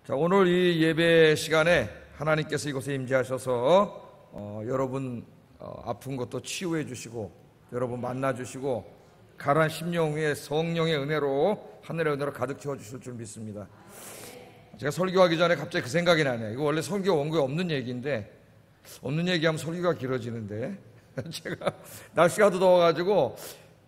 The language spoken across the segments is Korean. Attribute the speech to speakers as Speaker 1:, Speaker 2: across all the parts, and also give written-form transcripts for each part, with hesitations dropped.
Speaker 1: 자, 오늘 이 예배 시간에 하나님께서 이곳에 임재하셔서 여러분 아픈 것도 치유해 주시고 여러분 만나 주시고 가라앉은 심령에 성령의 은혜로 하늘의 은혜로 가득 채워 주실 줄 믿습니다. 제가 설교하기 전에 갑자기 그 생각이 나네요. 이거 원래 설교 원고에 없는 얘기인데 없는 얘기하면 설교가 길어지는데 제가 날씨가 더 더워가지고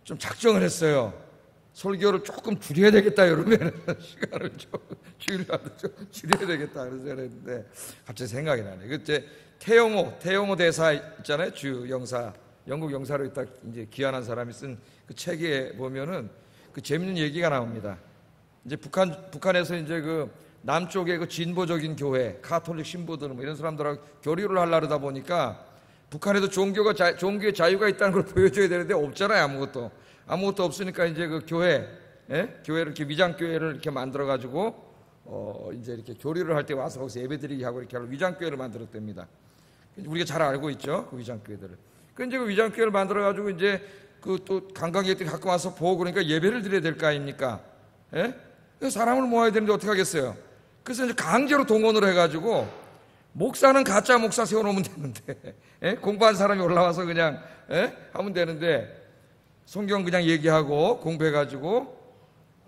Speaker 1: 좀 작정을 했어요. 설교를 조금 줄여야 되겠다 이러면 시간을 좀 줄여야 되겠다 그래서 했는데 갑자기 생각이 나네. 그때 태영호 대사 있잖아요. 주 영사, 영국 영사로 있다 이제 귀환한 사람이 쓴 그 책에 보면은 그 재밌는 얘기가 나옵니다. 이제 북한에서 이제 그 남쪽의 그 진보적인 교회, 가톨릭 신부들 뭐 이런 사람들하고 교류를 하려다 보니까 북한에도 종교의 자유가 있다는 걸 보여줘야 되는데 없잖아요. 아무것도 없으니까 이제 그 교회를 이렇게 위장교회를 이렇게 만들어가지고 이제 이렇게 교류를 할 때 와서 거기서 예배드리게 하고 이렇게 하는 위장교회를 만들었답니다. 우리가 잘 알고 있죠. 그 위장교회들을. 그 이제 그 위장교회를 만들어가지고 이제 그 또 관광객들이 가끔 와서 보고 그러니까 예배를 드려야 될 거 아닙니까? 예? 사람을 모아야 되는데 어떻게 하겠어요? 그래서 이제 강제로 동원을 해가지고 목사는 가짜 목사 세워놓으면 되는데 공부한 사람이 올라와서 그냥 하면 되는데 성경 그냥 얘기하고 공부해가지고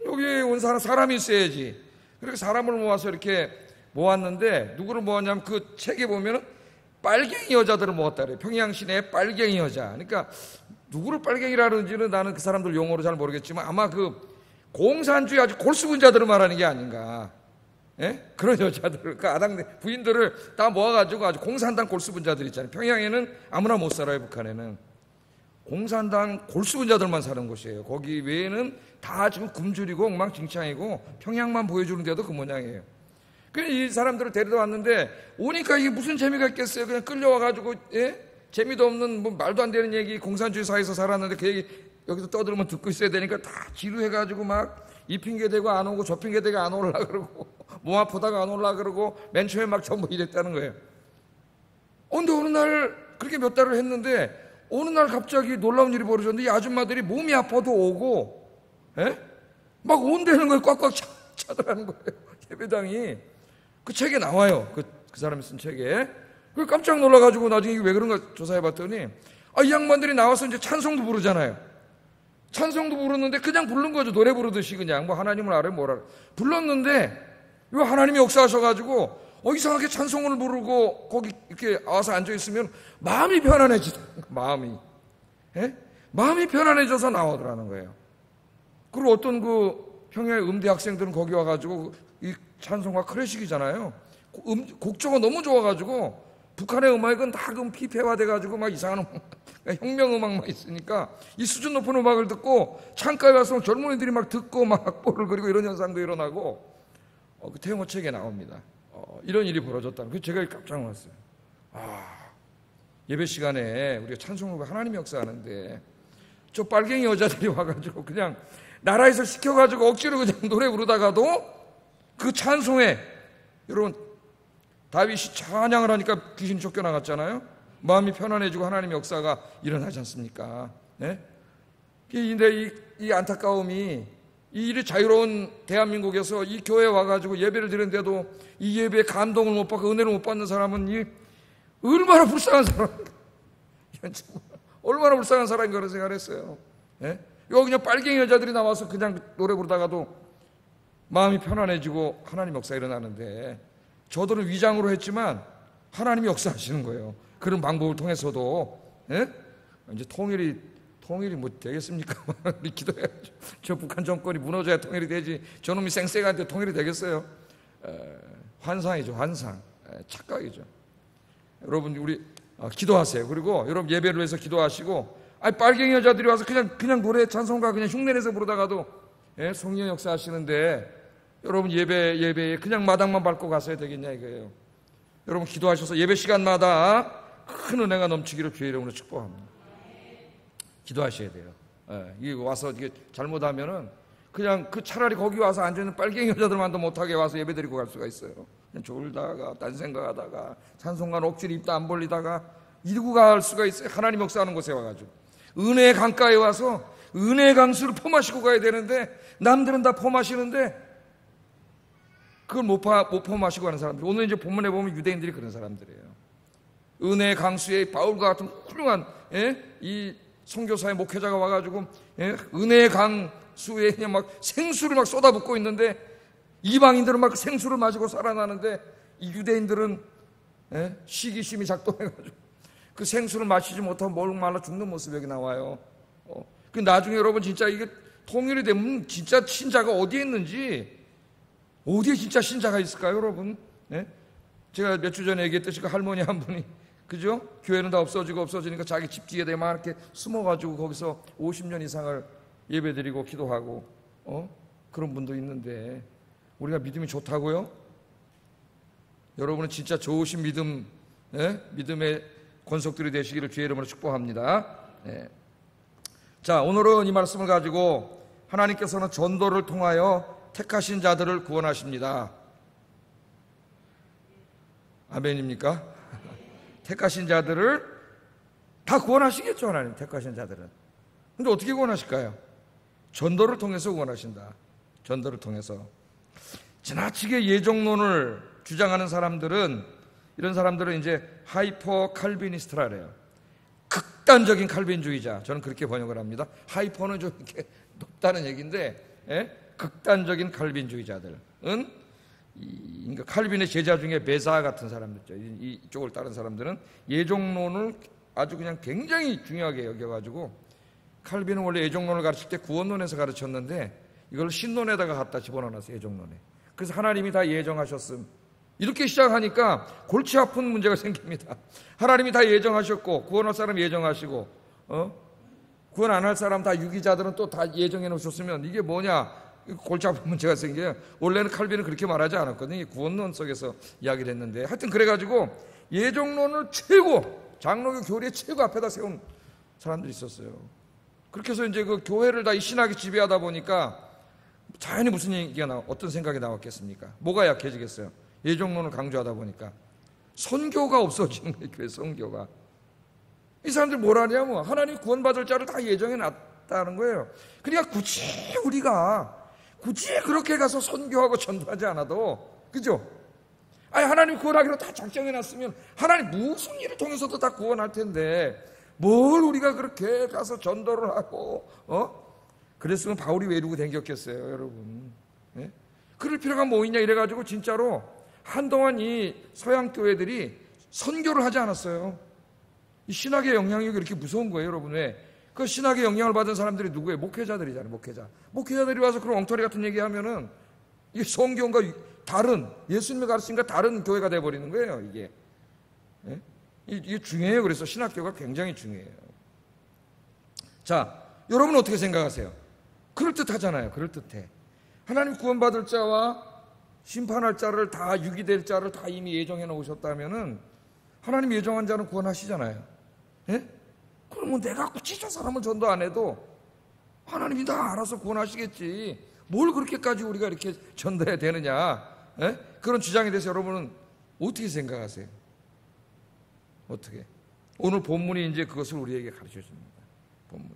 Speaker 1: 여기 온 사람이 있어야지. 그렇게 사람을 모아서 이렇게 모았는데 누구를 모았냐면 그 책에 보면은 빨갱이 여자들을 모았다 그래요. 평양 시내에 빨갱이 여자. 그러니까 누구를 빨갱이라는지는 나는 그 사람들 용어로 잘 모르겠지만 아마 그 공산주의 아주 골수분자들을 말하는 게 아닌가. 그런 여자들, 그 아당 부인들을 다 모아가지고 아주 공산당 골수분자들 있잖아요. 평양에는 아무나 못 살아요. 북한에는 공산당 골수분자들만 사는 곳이에요. 거기 외에는 다 지금 굶주리고 엉망진창이고 평양만 보여주는데도 그 모양이에요. 그래서 이 사람들을 데려다 왔는데 오니까 이게 무슨 재미가 있겠어요. 그냥 끌려와가지고 재미도 없는 뭐 말도 안 되는 얘기, 공산주의 사회에서 살았는데 그 얘기 여기서 떠들으면 듣고 있어야 되니까 다 지루해가지고 막 이 핑계 대고 안 오고 저 핑계 대고 안 올라 그러고 몸 아프다가 안 올라 그러고 맨 처음에 막 전부 이랬다는 거예요. 근데 어느 날 그렇게 몇 달을 했는데 어느 날 갑자기 놀라운 일이 벌어졌는데 이 아줌마들이 몸이 아파도 오고 막 온다는 걸 꽉꽉 차더라는 거예요. 예배당이. 그 책에 나와요. 그 사람이 쓴 책에. 그 깜짝 놀라가지고 나중에 이게 왜 그런가 조사해봤더니 이 양반들이 나와서 이제 찬송도 부르잖아요. 찬송도 부르는데 그냥 부른 거죠. 노래 부르듯이 그냥 뭐 하나님을 알아요 뭐라 불렀는데 왜 하나님이 역사하셔가지고 이상하게 찬송을 부르고 거기 이렇게 와서 앉아있으면 마음이 편안해지더라는 거예요. 마음이 편안해져서 나오더라는 거예요. 그리고 어떤 그 평양의 음대 학생들은 거기 와가지고 이 찬송가 클래식이잖아요. 곡조가 너무 좋아가지고 북한의 음악은 다 피폐화돼가지고 막 이상한 혁명 음악만 있으니까 이 수준 높은 음악을 듣고 창가에 와서 젊은이들이 막 듣고 막 악보를 그리고 이런 현상도 일어나고 그 태영호 책에 나옵니다. 이런 일이 벌어졌다는 그 제가 깜짝 놀랐어요. 예배 시간에 우리가 찬송을 하나님 역사하는데 저 빨갱이 여자들이 와가지고 그냥 나라에서 시켜가지고 억지로 그냥 노래 부르다가도 그 찬송에 여러분 다윗이 찬양을 하니까 귀신이 쫓겨나갔잖아요. 마음이 편안해지고 하나님의 역사가 일어나지 않습니까? 근데 이 안타까움이 이 일이 자유로운 대한민국에서 이 교회에 와가지고 예배를 드리는데도 이 예배에 감동을 못 받고 은혜를 못 받는 사람은 얼마나 불쌍한 사람인가. 얼마나 불쌍한 사람인가 그런 생각을 했어요. 여기 그냥 빨갱이 여자들이 나와서 그냥 노래 부르다가도 마음이 편안해지고 하나님 역사 일어나는데 저들은 위장으로 했지만 하나님이 역사하시는 거예요. 그런 방법을 통해서도 이제 통일이 뭐 되겠습니까? 우리 기도해야죠. 저 북한 정권이 무너져야 통일이 되지. 저놈이 쌩쌩한데 통일이 되겠어요? 환상이죠. 환상. 착각이죠. 여러분 우리 기도하세요. 그리고 여러분 예배를 위해서 기도하시고 빨갱이 여자들이 와서 그냥 노래 찬송가 그냥 흉내내서 부르다가도 성령 역사하시는데 여러분 예배에 그냥 마당만 밟고 가셔야 되겠냐 이거예요. 여러분 기도하셔서 예배 시간마다 큰 은혜가 넘치기를 주의 이름으로 축복합니다. 기도하셔야 돼요. 이게 와서 이게 잘못하면은 그냥 차라리 거기 와서 앉아있는 빨갱이 여자들만도 못하게 와서 예배 드리고 갈 수가 있어요. 그냥 졸다가 딴 생각하다가 찬송가는 억지로 입도 안 벌리다가 이러고 갈 수가 있어요. 하나님 역사하는 곳에 와가지고 은혜의 강가에 와서 은혜의 강수를 퍼마시고 가야 되는데 남들은 다 퍼마시는데 그걸 못 포함하시고 하는 사람들. 오늘 이제 본문에 보면 유대인들이 그런 사람들이에요. 은혜 강수의 바울과 같은 훌륭한 이 선교사의 목회자가 와가지고 은혜 강수에 그냥 막 생수를 막 쏟아붓고 있는데 이방인들은 막 생수를 마시고 살아나는데 이 유대인들은 시기심이 작동해가지고 그 생수를 마시지 못하고 목말라 죽는 모습이 여기 나와요. 그 나중에 여러분 진짜 이게 통일이 되면 진짜 신자가 어디에 있는지, 어디에 진짜 신자가 있을까요, 여러분? 제가 몇 주 전에 얘기했듯이 그 할머니 한 분이, 그죠? 교회는 다 없어지니까 자기 집 뒤에 막 이렇게 숨어가지고 거기서 50년 이상을 예배드리고 기도하고, 그런 분도 있는데, 우리가 믿음이 좋다고요? 여러분은 진짜 좋으신 믿음, 믿음의 권속들이 되시기를 주의 이름으로 축복합니다. 자, 오늘은 이 말씀을 가지고 하나님께서는 전도를 통하여 택하신 자들을 구원하십니다. 아멘입니까? 택하신 자들을 다 구원하시겠죠, 하나님. 택하신 자들은. 근데 어떻게 구원하실까요? 전도를 통해서 구원하신다. 전도를 통해서. 지나치게 예정론을 주장하는 사람들은, 이런 사람들은 이제 하이퍼 칼비니스트라 그래요. 극단적인 칼빈주의자. 저는 그렇게 번역을 합니다. 하이퍼는 좀 이렇게 높다는 얘기인데, 극단적인 칼빈주의자들은, 그러니까 칼빈의 제자 중에 베사 같은 사람들, 이쪽을 따른 사람들은 예정론을 아주 그냥 굉장히 중요하게 여겨가지고, 칼빈은 원래 예정론을 가르칠 때 구원론에서 가르쳤는데 이걸 신론에다가 갖다 집어넣어놨어요. 예정론에. 그래서 하나님이 다 예정하셨음, 이렇게 시작하니까 골치 아픈 문제가 생깁니다. 하나님이 다 예정하셨고, 구원할 사람 예정하시고, 구원 안 할 사람 다 유기자들은 또 다 예정해 놓으셨으면 이게 뭐냐, 골치 아픈 문제가 생겨요. 원래는 칼빈은 그렇게 말하지 않았거든요. 구원론 속에서 이야기를 했는데, 하여튼 그래가지고 예정론을 최고, 장로교 교리의 최고 앞에다 세운 사람들이 있었어요. 그렇게 해서 이제 그 교회를 다 이 신학이 지배하다 보니까 자연히 무슨 얘기가 어떤 생각이 나왔겠습니까? 뭐가 약해지겠어요? 예정론을 강조하다 보니까 선교가 없어지는 거예요. 교회 선교가. 이 사람들 뭘 하냐면 하나님 구원받을 자를 다 예정해 놨다는 거예요. 그러니까 굳이 그렇게 가서 선교하고 전도하지 않아도, 그죠? 아니, 하나님 구원하기로 다 작정해 놨으면 하나님 무슨 일을 통해서도 다 구원할 텐데 뭘 우리가 그렇게 가서 전도를 하고, 그랬으면 바울이 왜 이러고 댕겼겠어요, 여러분? 그럴 필요가 뭐 있냐 이래가지고 진짜로 한동안 이 서양 교회들이 선교를 하지 않았어요. 이 신학의 영향력이 이렇게 무서운 거예요, 여러분. 왜? 그 신학의 영향을 받은 사람들이 누구예요? 목회자들이잖아요, 목회자들이 와서 그런 엉터리 같은 얘기 하면은 이게 성경과 다른, 예수님의 가르침과 다른 교회가 돼버리는 거예요, 이게. 이게 중요해요. 그래서 신학교가 굉장히 중요해요. 자, 여러분은 어떻게 생각하세요? 그럴듯하잖아요. 그럴듯해. 하나님 구원받을 자와 심판할 자를 다, 유기될 자를 다 이미 예정해 놓으셨다면은 하나님 예정한 자는 구원하시잖아요. 그러면 내가 굳이 저 사람을 전도 안 해도 하나님이 다 알아서 구원하시겠지. 뭘 그렇게까지 우리가 이렇게 전도해야 되느냐? 그런 주장에 대해서 여러분은 어떻게 생각하세요? 어떻게? 오늘 본문이 이제 그것을 우리에게 가르쳐 줍니다. 본문.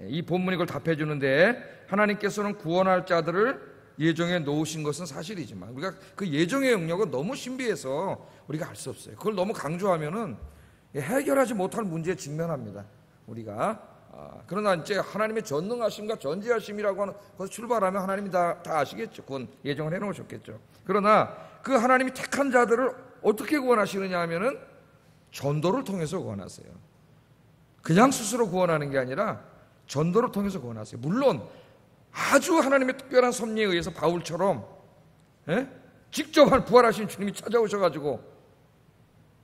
Speaker 1: 이 본문이 그걸 답해 주는데, 하나님께서는 구원할 자들을 예정해 놓으신 것은 사실이지만 우리가 그 예정의 영역은 너무 신비해서 우리가 알 수 없어요. 그걸 너무 강조하면은 해결하지 못할 문제에 직면합니다. 우리가. 그러나 이제 하나님의 전능하심과 전지하심이라고 하는 것을 출발하면 하나님이 다 아시겠죠. 그건 예정을 해놓으셨겠죠. 그러나 그 하나님이 택한 자들을 어떻게 구원하시느냐 하면은 전도를 통해서 구원하세요. 그냥 스스로 구원하는 게 아니라 전도를 통해서 구원하세요. 물론 아주 하나님의 특별한 섭리에 의해서 바울처럼 직접 부활하신 주님이 찾아오셔가지고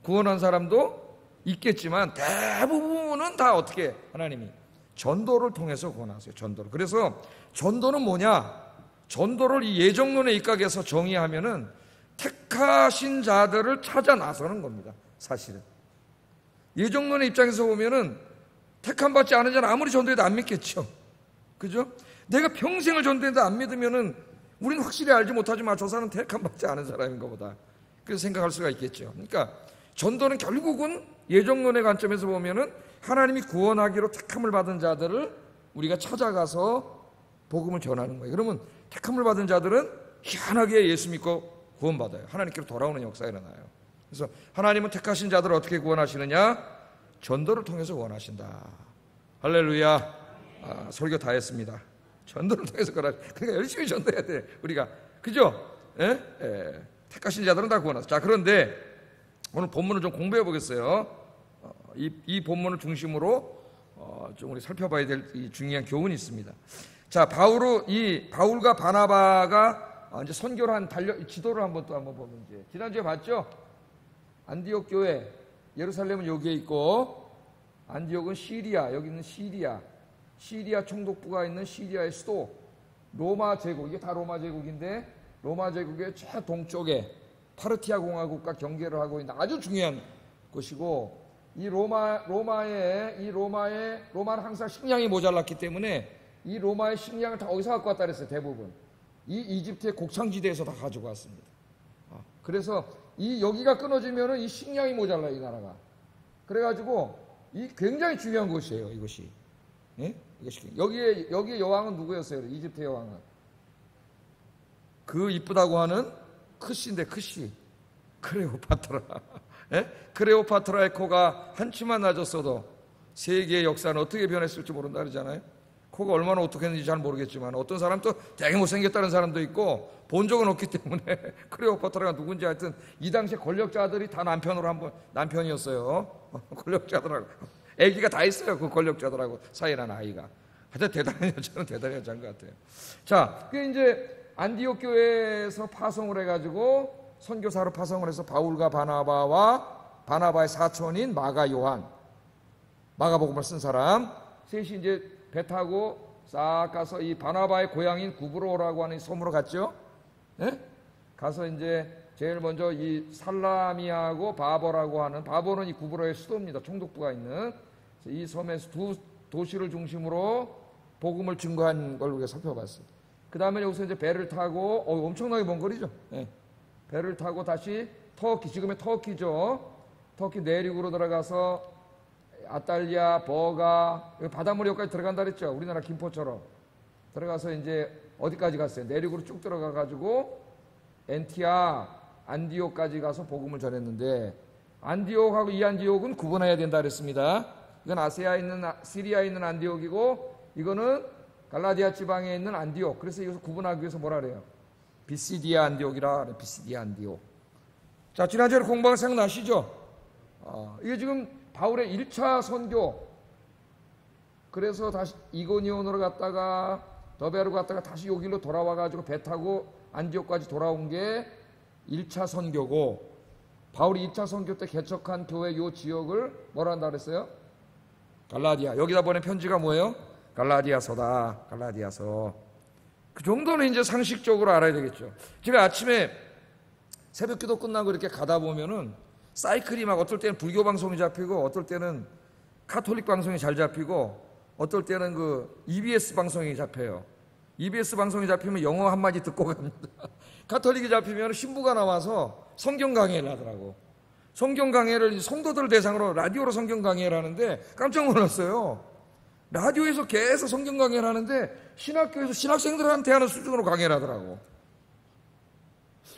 Speaker 1: 구원한 사람도 있겠지만 대부분은 다 어떻게 하나님이 전도를 통해서 구원하세요. 전도를. 그래서 전도는 뭐냐? 전도를 이 예정론에 입각해서 정의하면은 택하신 자들을 찾아 나서는 겁니다. 사실은 예정론의 입장에서 보면은 택함 받지 않은 자는 아무리 전도해도 안 믿겠죠. 그죠? 내가 평생을 전도해도 안 믿으면은 우리는 확실히 알지 못하지만 저 사람은 택함 받지 않은 사람인가 보다. 그래서 생각할 수가 있겠죠. 그러니까 전도는 결국은 예정론의 관점에서 보면은 하나님이 구원하기로 택함을 받은 자들을 우리가 찾아가서 복음을 전하는 거예요. 그러면 택함을 받은 자들은 희한하게 예수 믿고 구원받아요. 하나님께로 돌아오는 역사가 일어나요. 그래서 하나님은 택하신 자들을 어떻게 구원하시느냐? 전도를 통해서 구원하신다. 할렐루야. 설교 다 했습니다. 전도를 통해서 구원하신다. 그러니까 열심히 전도해야 돼 우리가. 그죠? 택하신 자들은 다 구원하셨다. 자, 그런데 오늘 본문을 좀 공부해 보겠어요. 이 본문을 중심으로 좀 우리 살펴봐야 될 이 중요한 교훈이 있습니다. 자, 바울과 바나바가 이제 선교를 한 지도를 한번 보면 이제 지난주에 봤죠? 안디옥 교회, 예루살렘은 여기에 있고 안디옥은 시리아, 여기 있는 시리아 총독부가 있는 시리아의 수도 로마 제국, 이게 다 로마 제국인데 로마 제국의 최동쪽에 파르티아 공화국과 경계를 하고 있는 아주 중요한 곳이고, 이 로마는 항상 식량이 모자랐기 때문에 이 로마의 식량을 다 어디서 갖고 왔다 그랬어요. 대부분 이 이집트의 곡창지대에서 다 가지고 왔습니다. 그래서 여기가 끊어지면은 이 식량이 모자라요, 이 나라가. 그래가지고 이 굉장히 중요한 곳이에요, 이것이. 예? 이것이 여기에 여왕은 누구였어요? 이집트 여왕은 그 이쁘다고 하는 크시인데, 크시 클레오파트라. 예? 클레오파트라의 코가 한치만 낮았어도 세계의 역사는 어떻게 변했을지 모른다 그러잖아요. 코가 얼마나 어떻겠는지 잘 모르겠지만 어떤 사람 또 되게 못생겼다는 사람도 있고 본 적은 없기 때문에 클레오파트라가 누군지 하여튼 이 당시에 권력자들이 다 남편이었어요. 권력자들하고 애기가 다 있어요. 그 권력자들하고 사이라는 아이가. 하여튼 대단한 여자인 것 같아요. 자, 그게 이제 안디옥 교회에서 파송을 해가지고 선교사로 파송을 해서 바울과 바나바의 사촌인 마가복음을 쓴 사람 셋이 이제 배 타고 싹 가서 이 바나바의 고향인 구브로라고 하는 섬으로 갔죠. 예? 가서 이제 제일 먼저 이 살라미하고 바버라고 하는, 바버는 이 구브로의 수도입니다. 총독부가 있는 이 섬에서 두 도시를 중심으로 복음을 증거한 걸 우리가 살펴봤어요. 그 다음에 여기서 이제 배를 타고 엄청나게 먼 거리죠. 예. 배를 타고 다시 터키, 지금의 터키죠. 터키 내륙으로 들어가서 아탈리아, 버가, 바닷물 여기까지 들어간다 그랬죠. 우리나라 김포처럼. 들어가서 이제 어디까지 갔어요? 내륙으로 쭉 들어가가지고 안디옥까지 가서 복음을 전했는데, 안디옥하고 이 안디옥은 구분해야 된다 그랬습니다. 이건 시리아에 있는 안디옥이고, 이거는 갈라디아 지방에 있는 안디옥. 그래서 이것을 구분하기 위해서 뭐라 그래요? 비시디아 안디옥이라 그래요. 비시디아 안디옥. 자, 지난주에 공부한 거 생각나시죠? 이게 지금 바울의 1차 선교. 그래서 다시 이고니온으로 갔다가 더베로 갔다가 다시 여기로 돌아와가지고 배 타고 안디옥까지 돌아온 게 1차 선교고, 바울이 2차 선교 때 개척한 교회 요 지역을 뭐라 한다 그랬어요? 갈라디아. 여기다 보낸 편지가 뭐예요? 갈라디아서다. 갈라디아서. 그 정도는 이제 상식적으로 알아야 되겠죠. 제가 아침에 새벽 기도 끝나고 이렇게 가다 보면은 사이클이 막 어떨 때는 불교 방송이 잡히고 어떨 때는 카톨릭 방송이 잘 잡히고 어떨 때는 그 EBS 방송이 잡혀요. EBS 방송이 잡히면 영어 한마디 듣고 갑니다. 카톨릭이 잡히면 신부가 나와서 성경 강의를 하더라고. 성경 강의를 성도들 대상으로 라디오로 성경 강의를 하는데 깜짝 놀랐어요. 라디오에서 계속 성경 강의를 하는데 신학교에서 신학생들한테 하는 수준으로 강의를 하더라고.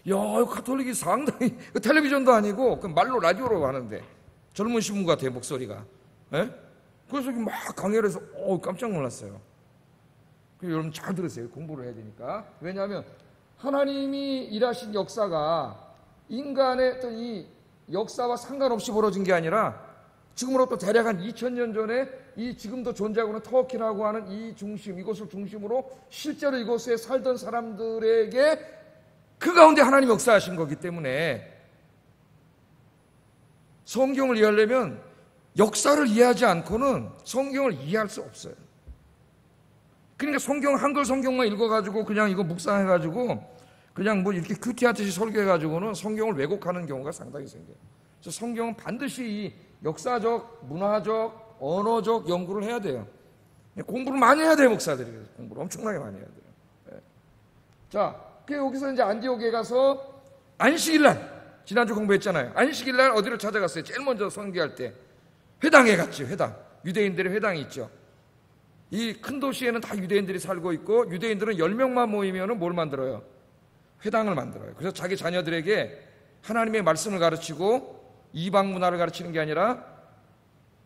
Speaker 1: 야, 카톨릭이 상당히 텔레비전도 아니고 그 말로 라디오로 하는데 젊은 신부 같아요, 목소리가. 예? 그래서 막 강의를 해서 깜짝 놀랐어요. 여러분 잘 들으세요. 공부를 해야 되니까. 왜냐하면 하나님이 일하신 역사가 인간의 어떤 이 역사와 상관없이 벌어진 게 아니라 지금으로부터 대략 한 2000년 전에 이 지금도 존재하고 있는 터키라고 하는 이 중심, 이곳을 중심으로 실제로 이곳에 살던 사람들에게 그 가운데 하나님 역사하신 거기 때문에 성경을 이해하려면 역사를 이해하지 않고는 성경을 이해할 수 없어요. 그러니까 한글 성경만 읽어가지고 그냥 이거 묵상해가지고 그냥 뭐 이렇게 큐티하듯이 설교해가지고는 성경을 왜곡하는 경우가 상당히 생겨요. 그래서 성경은 반드시 이 역사적, 문화적, 언어적 연구를 해야 돼요. 공부를 많이 해야 돼요, 목사들이. 공부를 엄청나게 많이 해야 돼요. 네. 자, 여기서 이제 안디옥에 가서 안식일날, 지난주 공부했잖아요. 안식일날 어디로 찾아갔어요? 제일 먼저 선교할 때 회당에 갔죠. 회당. 유대인들의 회당이 있죠. 이 큰 도시에는 다 유대인들이 살고 있고 유대인들은 10명만 모이면 뭘 만들어요? 회당을 만들어요. 그래서 자기 자녀들에게 하나님의 말씀을 가르치고 이방 문화를 가르치는 게 아니라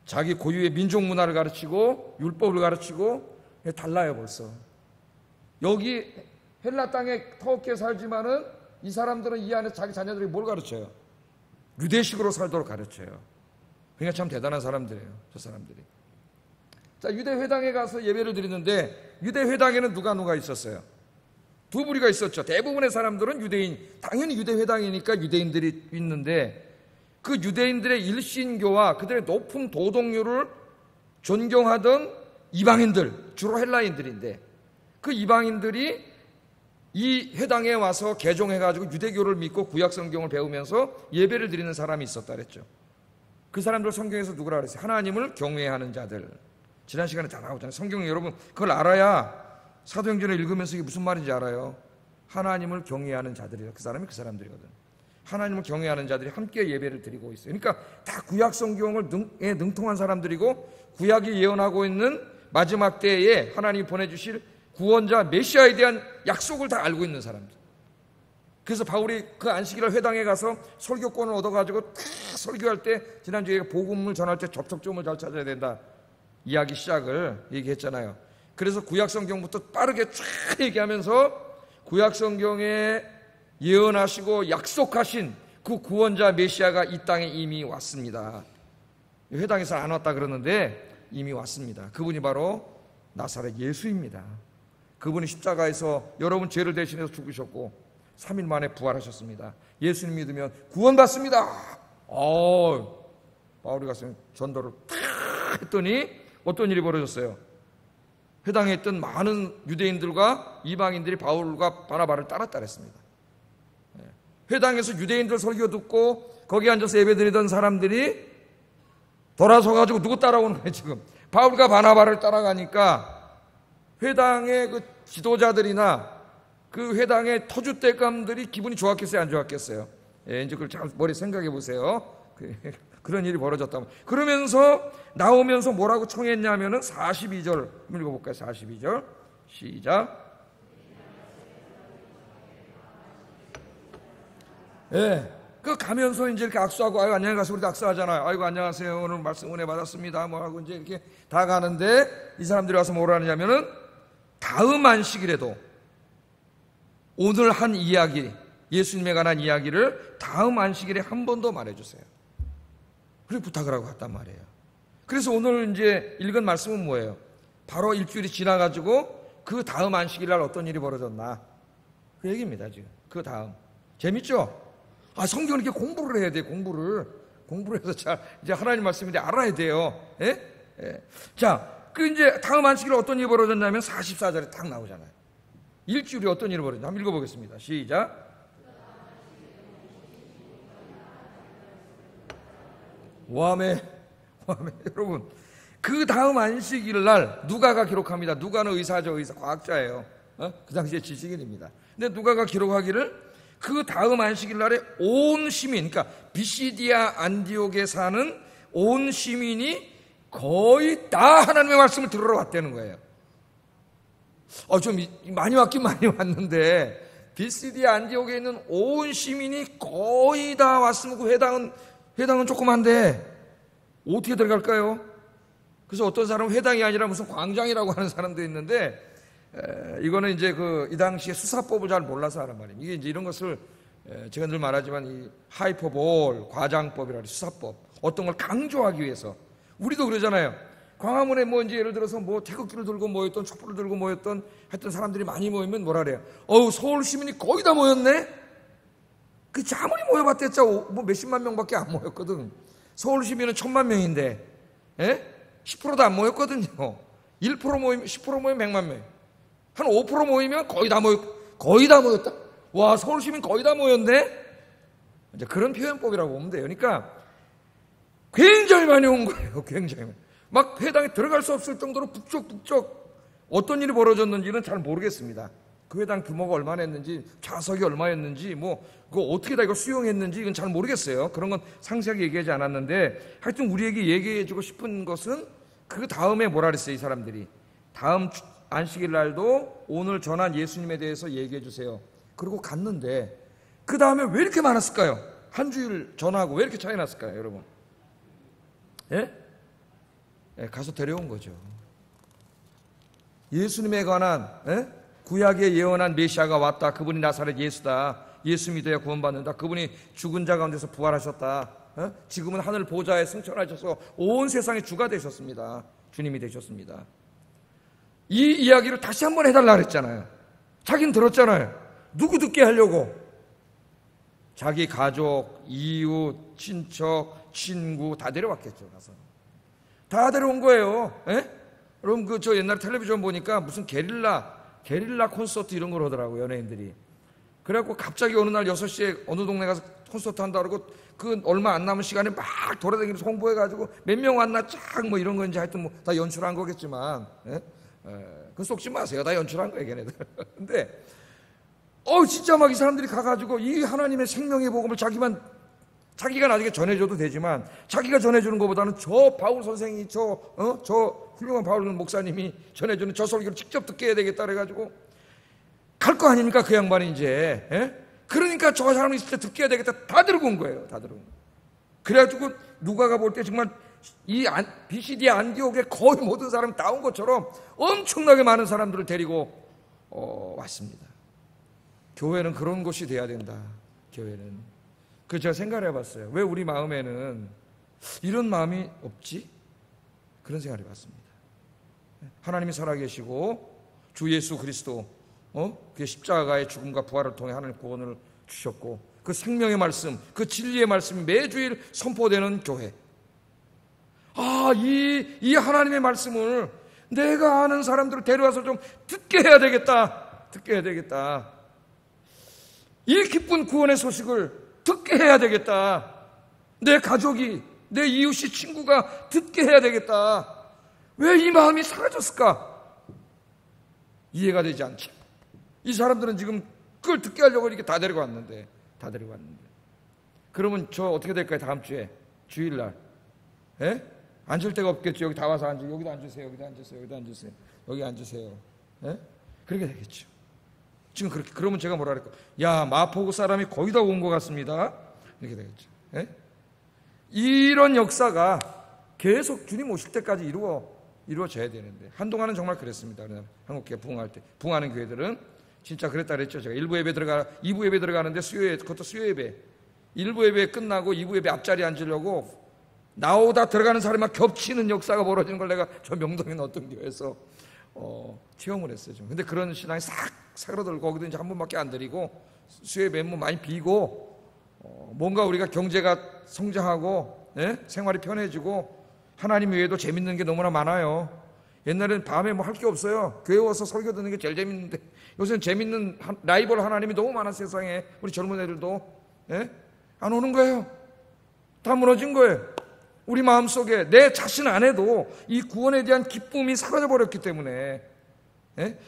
Speaker 1: 자기 고유의 민족 문화를 가르치고 율법을 가르치고. 달라요. 벌써 여기 헬라 땅에 터키에 살지만은 이 사람들은 이 안에 자기 자녀들에게 뭘 가르쳐요? 유대식으로 살도록 가르쳐요. 그러니까 참 대단한 사람들이에요, 저 사람들이. 자, 유대 회당에 가서 예배를 드리는데 유대 회당에는 누가 있었어요? 두 부류가 있었죠. 대부분의 사람들은 유대인, 당연히 유대 회당이니까 유대인들이 있는데 그 유대인들의 일신교와 그들의 높은 도덕률을 존경하던 이방인들, 주로 헬라인들인데 그 이방인들이 이 회당에 와서 개종해가지고 유대교를 믿고 구약성경을 배우면서 예배를 드리는 사람이 있었다 그랬죠. 그 사람들 성경에서 누구라 그랬어요? 하나님을 경외하는 자들. 지난 시간에 다 나오잖아요. 성경 여러분 그걸 알아야 사도행전을 읽으면서 이게 무슨 말인지 알아요. 하나님을 경외하는 자들이라. 그 사람이 그 사람들이거든. 하나님을 경외하는 자들이 함께 예배를 드리고 있어요. 그러니까 다 구약성경을 능통한 사람들이고 구약이 예언하고 있는 마지막 때에 하나님이 보내주실 구원자 메시아에 대한 약속을 다 알고 있는 사람들. 그래서 바울이 그 안식일날 회당에 가서 설교권을 얻어가지고 다 설교할 때 지난주에 복음을 전할 때 접촉점을 잘 찾아야 된다 이야기 시작을 얘기했잖아요. 그래서 구약성경부터 빠르게 쫙 얘기하면서 구약성경에 예언하시고 약속하신 그 구원자 메시아가 이 땅에 이미 왔습니다. 회당에서 안 왔다 그러는데 이미 왔습니다. 그분이 바로 나사렛 예수입니다. 그분이 십자가에서 여러분 죄를 대신해서 죽으셨고 3일 만에 부활하셨습니다. 예수님 믿으면 구원받습니다. 바울이 가서 전도를 탁 했더니 어떤 일이 벌어졌어요? 회당에 있던 많은 유대인들과 이방인들이 바울과 바나바를 따랐다 그랬습니다. 회당에서 유대인들 설교 듣고 거기 앉아서 예배드리던 사람들이 돌아서가지고 누구 따라오는 거예요 지금? 바울과 바나바를 따라가니까 회당의 그 지도자들이나 그 회당의 터줏대감들이 기분이 좋았겠어요, 안 좋았겠어요? 이제 그걸 잘 머리 생각해 보세요. 그런 일이 벌어졌다면. 그러면서 나오면서 뭐라고 청했냐면은 42절 읽어볼까요? 42절 시작. 그 가면서 이제 이렇게 악수하고, 아이고 안녕히 가세요. 우리도 악수하잖아요. 아이고 안녕하세요. 오늘 말씀 은혜 받았습니다. 뭐 하고 이제 이렇게 다 가는데 이 사람들이 와서 뭐라 하느냐면은 다음 안식일에도 오늘 한 이야기, 예수님에 관한 이야기를 다음 안식일에 한 번 더 말해주세요. 그렇게 부탁을 하고 갔단 말이에요. 그래서 오늘 이제 읽은 말씀은 뭐예요? 바로 일주일이 지나가지고 그 다음 안식일날 어떤 일이 벌어졌나 그 얘기입니다. 지금 그 다음 재밌죠? 성경을 이렇게 공부를 해야 돼요. 공부를 해서 잘 이제 하나님 말씀인데 알아야 돼요. 자, 그 이제 다음 안식일에 어떤 일이 벌어졌냐면 44절에 딱 나오잖아요. 일주일에 어떤 일이 벌어졌나 한번 읽어보겠습니다. 시작. 와메 여러분, 그 다음 안식일날 누가가 기록합니다. 누가는 의사죠. 의사, 과학자예요. 그 당시에 지식인입니다. 근데 누가가 기록하기를 그 다음 안식일날에 온 시민, 그러니까 비시디아 안디옥에 사는 온 시민이 거의 다 하나님의 말씀을 들으러 왔다는 거예요. 좀 많이 왔긴 많이 왔는데 비시디아 안디옥에 있는 온 시민이 거의 다 왔으면 그 회당은 조그만데 어떻게 들어갈까요? 그래서 어떤 사람은 회당이 아니라 무슨 광장이라고 하는 사람도 있는데 이거는 이제 이 당시에 수사법을 잘 몰라서 하는 말입니다. 이게 이제 이런 것을 제가 늘 말하지만 이 하이퍼볼, 과장법이라는 수사법, 어떤 걸 강조하기 위해서 우리도 그러잖아요. 광화문에 뭐 이제 예를 들어서 뭐 태극기를 들고 모였던, 촛불을 들고 모였던 하여튼 사람들이 많이 모이면 뭐라 그래요? 서울 시민이 거의 다 모였네? 그 아무리 모여봤댔자 뭐 몇십만 명밖에 안 모였거든. 서울 시민은 1000만 명인데 10%도 안 모였거든요. 1% 모이면 10% 모이면 100만 명. 한 5% 모이면 거의 다 모였다. 와, 서울 시민 거의 다 모였네? 이제 그런 표현법이라고 보면 돼요. 그러니까 굉장히 많이 온 거예요. 굉장히 많이. 막 회당에 들어갈 수 없을 정도로 북적북적 어떤 일이 벌어졌는지는 잘 모르겠습니다. 그 회당 규모가 얼마나 했는지, 좌석이 얼마였는지, 그거 어떻게 다 이걸 수용했는지 이건 잘 모르겠어요. 그런 건 상세하게 얘기하지 않았는데 하여튼 우리에게 얘기해주고 싶은 것은 그 다음에 뭐라 그랬어요, 이 사람들이. 다음 안식일 날도 오늘 전한 예수님에 대해서 얘기해 주세요. 그리고 갔는데 그 다음에 왜 이렇게 많았을까요? 한 주일 전하고 왜 이렇게 차이 났을까요, 여러분? 예? 예, 가서 데려온 거죠. 예수님에 관한 구약에 예언한 메시아가 왔다. 그분이 나사렛 예수다. 예수 믿어야 구원받는다. 그분이 죽은 자 가운데서 부활하셨다. 지금은 하늘 보좌에 승천하셔서 온 세상의 주가 되셨습니다. 주님이 되셨습니다. 이 이야기를 다시 한번 해달라 그랬잖아요. 자기는 들었잖아요. 누구 듣게 하려고? 자기 가족, 이웃, 친척, 친구 다 데려왔겠죠. 가서 다 데려온 거예요. 여러분 저 옛날 텔레비전 보니까 무슨 게릴라 콘서트 이런 걸 하더라고요, 연예인들이. 그래갖고 갑자기 어느 날 6시에 어느 동네 가서 콘서트 한다 그러고 그 얼마 안 남은 시간에 막 돌아다니면서 홍보해가지고 몇 명 왔나 쫙 뭐 이런 건지 하여튼 뭐 다 연출한 거겠지만, 그거 속지 마세요. 다 연출한 거예요, 걔네들. 근데 진짜 막 이 사람들이 가가지고 이 하나님의 생명의 복음을 자기가 나중에 전해줘도 되지만 자기가 전해주는 것보다는 저 바울 선생이 저 훌륭한 바울 목사님이 전해주는 저 설교를 직접 듣게 해야 되겠다 그래가지고 갈 거 아닙니까, 그 양반이 이제. 그러니까 저 사람이 있을 때 듣게 해야 되겠다. 다 들고 온 거예요. 다 들고 온 거예요. 그래가지고 누가가 볼 때 정말 이 BCD 안디옥에 거의 모든 사람이 다 온 것처럼 엄청나게 많은 사람들을 데리고 왔습니다. 교회는 그런 곳이 돼야 된다. 교회는. 그래서 제가 생각을 해봤어요. 왜 우리 마음에는 이런 마음이 없지? 그런 생각을 해봤습니다. 하나님이 살아계시고 주 예수 그리스도 그 십자가의 죽음과 부활을 통해 하나님 구원을 주셨고 그 생명의 말씀, 그 진리의 말씀이 매주일 선포되는 교회. 이 하나님의 말씀을 내가 아는 사람들을 데려와서 좀 듣게 해야 되겠다. 듣게 해야 되겠다. 이 기쁜 구원의 소식을 듣게 해야 되겠다. 내 가족이, 내 이웃이, 친구가 듣게 해야 되겠다. 왜 이 마음이 사라졌을까? 이해가 되지 않죠. 이 사람들은 지금 그걸 듣게 하려고 이렇게 다 데리고 왔는데. 그러면 저 어떻게 될까요? 다음 주에 주일날 앉을 데가 없겠죠. 여기 다 와서 앉으세요. 여기도 앉으세요. 여기도 앉으세요. 여기도 앉으세요. 여기 앉으세요. 그렇게 되겠죠. 지금 그렇게 그러면 제가 뭐라 그럴까? 야, 마포구 사람이 거의 다 온 것 같습니다. 이렇게 되겠죠. 이런 역사가 계속 주님 오실 때까지 이루어져야 되는데 한동안은 정말 그랬습니다. 한국교회 부흥할 때 부흥하는 교회들은 진짜 그랬다 그랬죠. 제가 2부 예배 들어가는데 그것도 수요 예배 1부 예배 끝나고 2부 예배 앞자리에 앉으려고 나오다 들어가는 사람만 겹치는 역사가 벌어지는 걸 내가 저 명동에 있는 어떤 교회에서 체험을 했어요. 근데 그런 신앙이 싹 사그러들고 거기도 이제 한 번밖에 안 드리고 수요 예배 많이 비고 뭔가 우리가 경제가 성장하고 생활이 편해지고 하나님 외에도 재밌는 게 너무나 많아요. 옛날에는 밤에 뭐 할 게 없어요. 교회 와서 설교 듣는 게 제일 재밌는데 요새는 재밌는 라이벌 하나님이 너무 많아. 세상에 우리 젊은 애들도 안 오는 거예요. 다 무너진 거예요. 우리 마음속에 내 자신 안에도 이 구원에 대한 기쁨이 사라져버렸기 때문에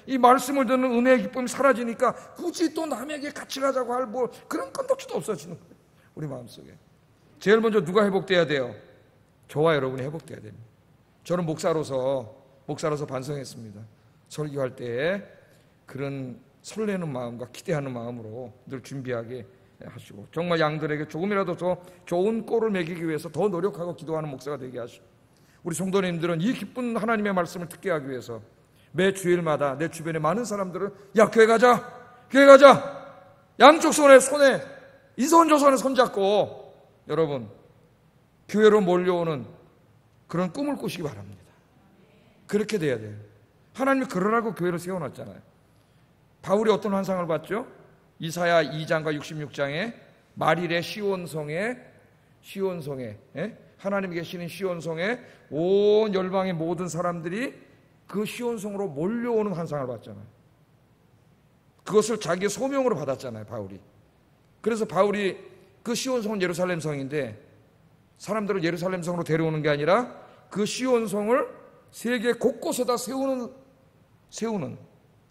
Speaker 1: 이 말씀을 듣는 은혜의 기쁨이 사라지니까 굳이 또 남에게 같이 가자고 할 뭐 그런 건덕지도 없어지는 거예요. 우리 마음속에. 제일 먼저 누가 회복돼야 돼요? 저와 여러분이 회복돼야 됩니다. 저는 목사로서 반성했습니다. 설교할 때에 그런 설레는 마음과 기대하는 마음으로 늘 준비하게 하시고 정말 양들에게 조금이라도 더 좋은 꼴을 먹이기 위해서 더 노력하고 기도하는 목사가 되게 하시고 우리 성도님들은 이 기쁜 하나님의 말씀을 듣게 하기 위해서 매 주일마다 내 주변에 많은 사람들을 야 교회 가자 양쪽 손에 이 손 저 손에 손잡고 여러분 교회로 몰려오는 그런 꿈을 꾸시기 바랍니다. 그렇게 돼야 돼요. 하나님이 그러라고 교회를 세워놨잖아요. 바울이 어떤 환상을 봤죠? 이사야 2장과 66장에 말일의 시온성에 하나님이 계시는 시온성에 온 열방의 모든 사람들이 그 시온성으로 몰려오는 환상을 봤잖아요. 그것을 자기의 소명으로 받았잖아요, 바울이. 그래서 바울이 그 시온성은 예루살렘 성인데 사람들을 예루살렘 성으로 데려오는 게 아니라 그 시온성을 세계 곳곳에다 세우는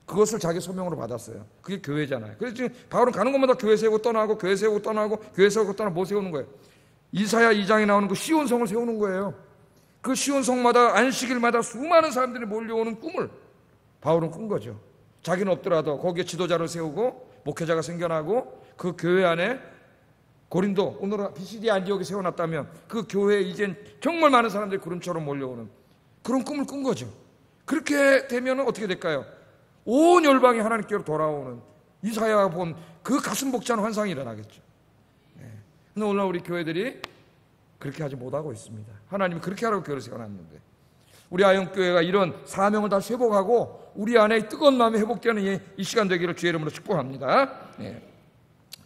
Speaker 1: 그것을 자기 소명으로 받았어요. 그게 교회잖아요. 그래서 지금 바울은 가는 곳마다 교회 세우고 떠나고 교회 세우고 떠나고 교회 세우고 떠나고 뭐 세우는 거예요? 이사야 2장에 나오는 그 시온성을 세우는 거예요. 그 시온성마다 안식일마다 수많은 사람들이 몰려오는 꿈을 바울은 꾼 거죠. 자기는 없더라도 거기에 지도자를 세우고 목회자가 생겨나고 그 교회 안에 고린도, 오늘 BCD 안디옥에 세워놨다면 그 교회에 이젠 정말 많은 사람들이 구름처럼 몰려오는 그런 꿈을 꾼 거죠. 그렇게 되면 어떻게 될까요? 온 열방이 하나님께로 돌아오는 이사야가 본 그 가슴 벅찬 환상이 일어나겠죠. 그런데 오늘 우리 교회들이 그렇게 하지 못하고 있습니다. 하나님이 그렇게 하라고 교회를 세워놨는데, 우리 아영교회가 이런 사명을 다시 회복하고 우리 안에 뜨거운 마음이 회복되는 이 시간 되기를 주의 이름으로 축복합니다.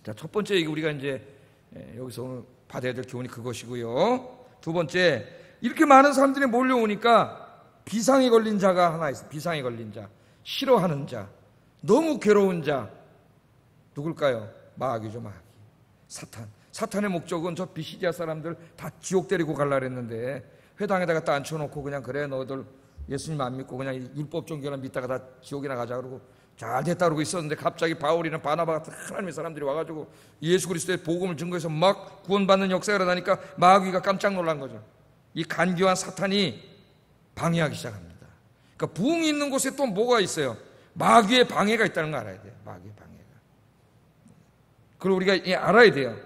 Speaker 1: 자, 첫 번째 우리가 이제 여기서 오늘 받아야 될 교훈이 그것이고요. 두 번째, 이렇게 많은 사람들이 몰려오니까 비상에 걸린 자가 하나 있어요. 비상에 걸린 자, 싫어하는 자, 너무 괴로운 자, 누굴까요? 마귀죠. 마귀, 사탄의 목적은 저 비시디아 사람들 다 지옥 데리고 갈라 그랬는데 회당에다가 딱 앉혀놓고 그냥 그래 너희들 예수님 안 믿고 그냥 율법 종교나 믿다가 다 지옥이나 가자 그러고 잘 됐다 그러고 있었는데, 갑자기 바울이나 바나바 같은 하나님의 사람들이 와가지고 예수 그리스도의 복음을 증거해서 막 구원받는 역사가 일어나니까 마귀가 깜짝 놀란 거죠. 이 간교한 사탄이 방해하기 시작합니다. 그러니까 부흥이 있는 곳에 또 뭐가 있어요? 마귀의 방해가 있다는 거 알아야 돼요. 마귀의 방해가. 그리고 우리가 알아야 돼요.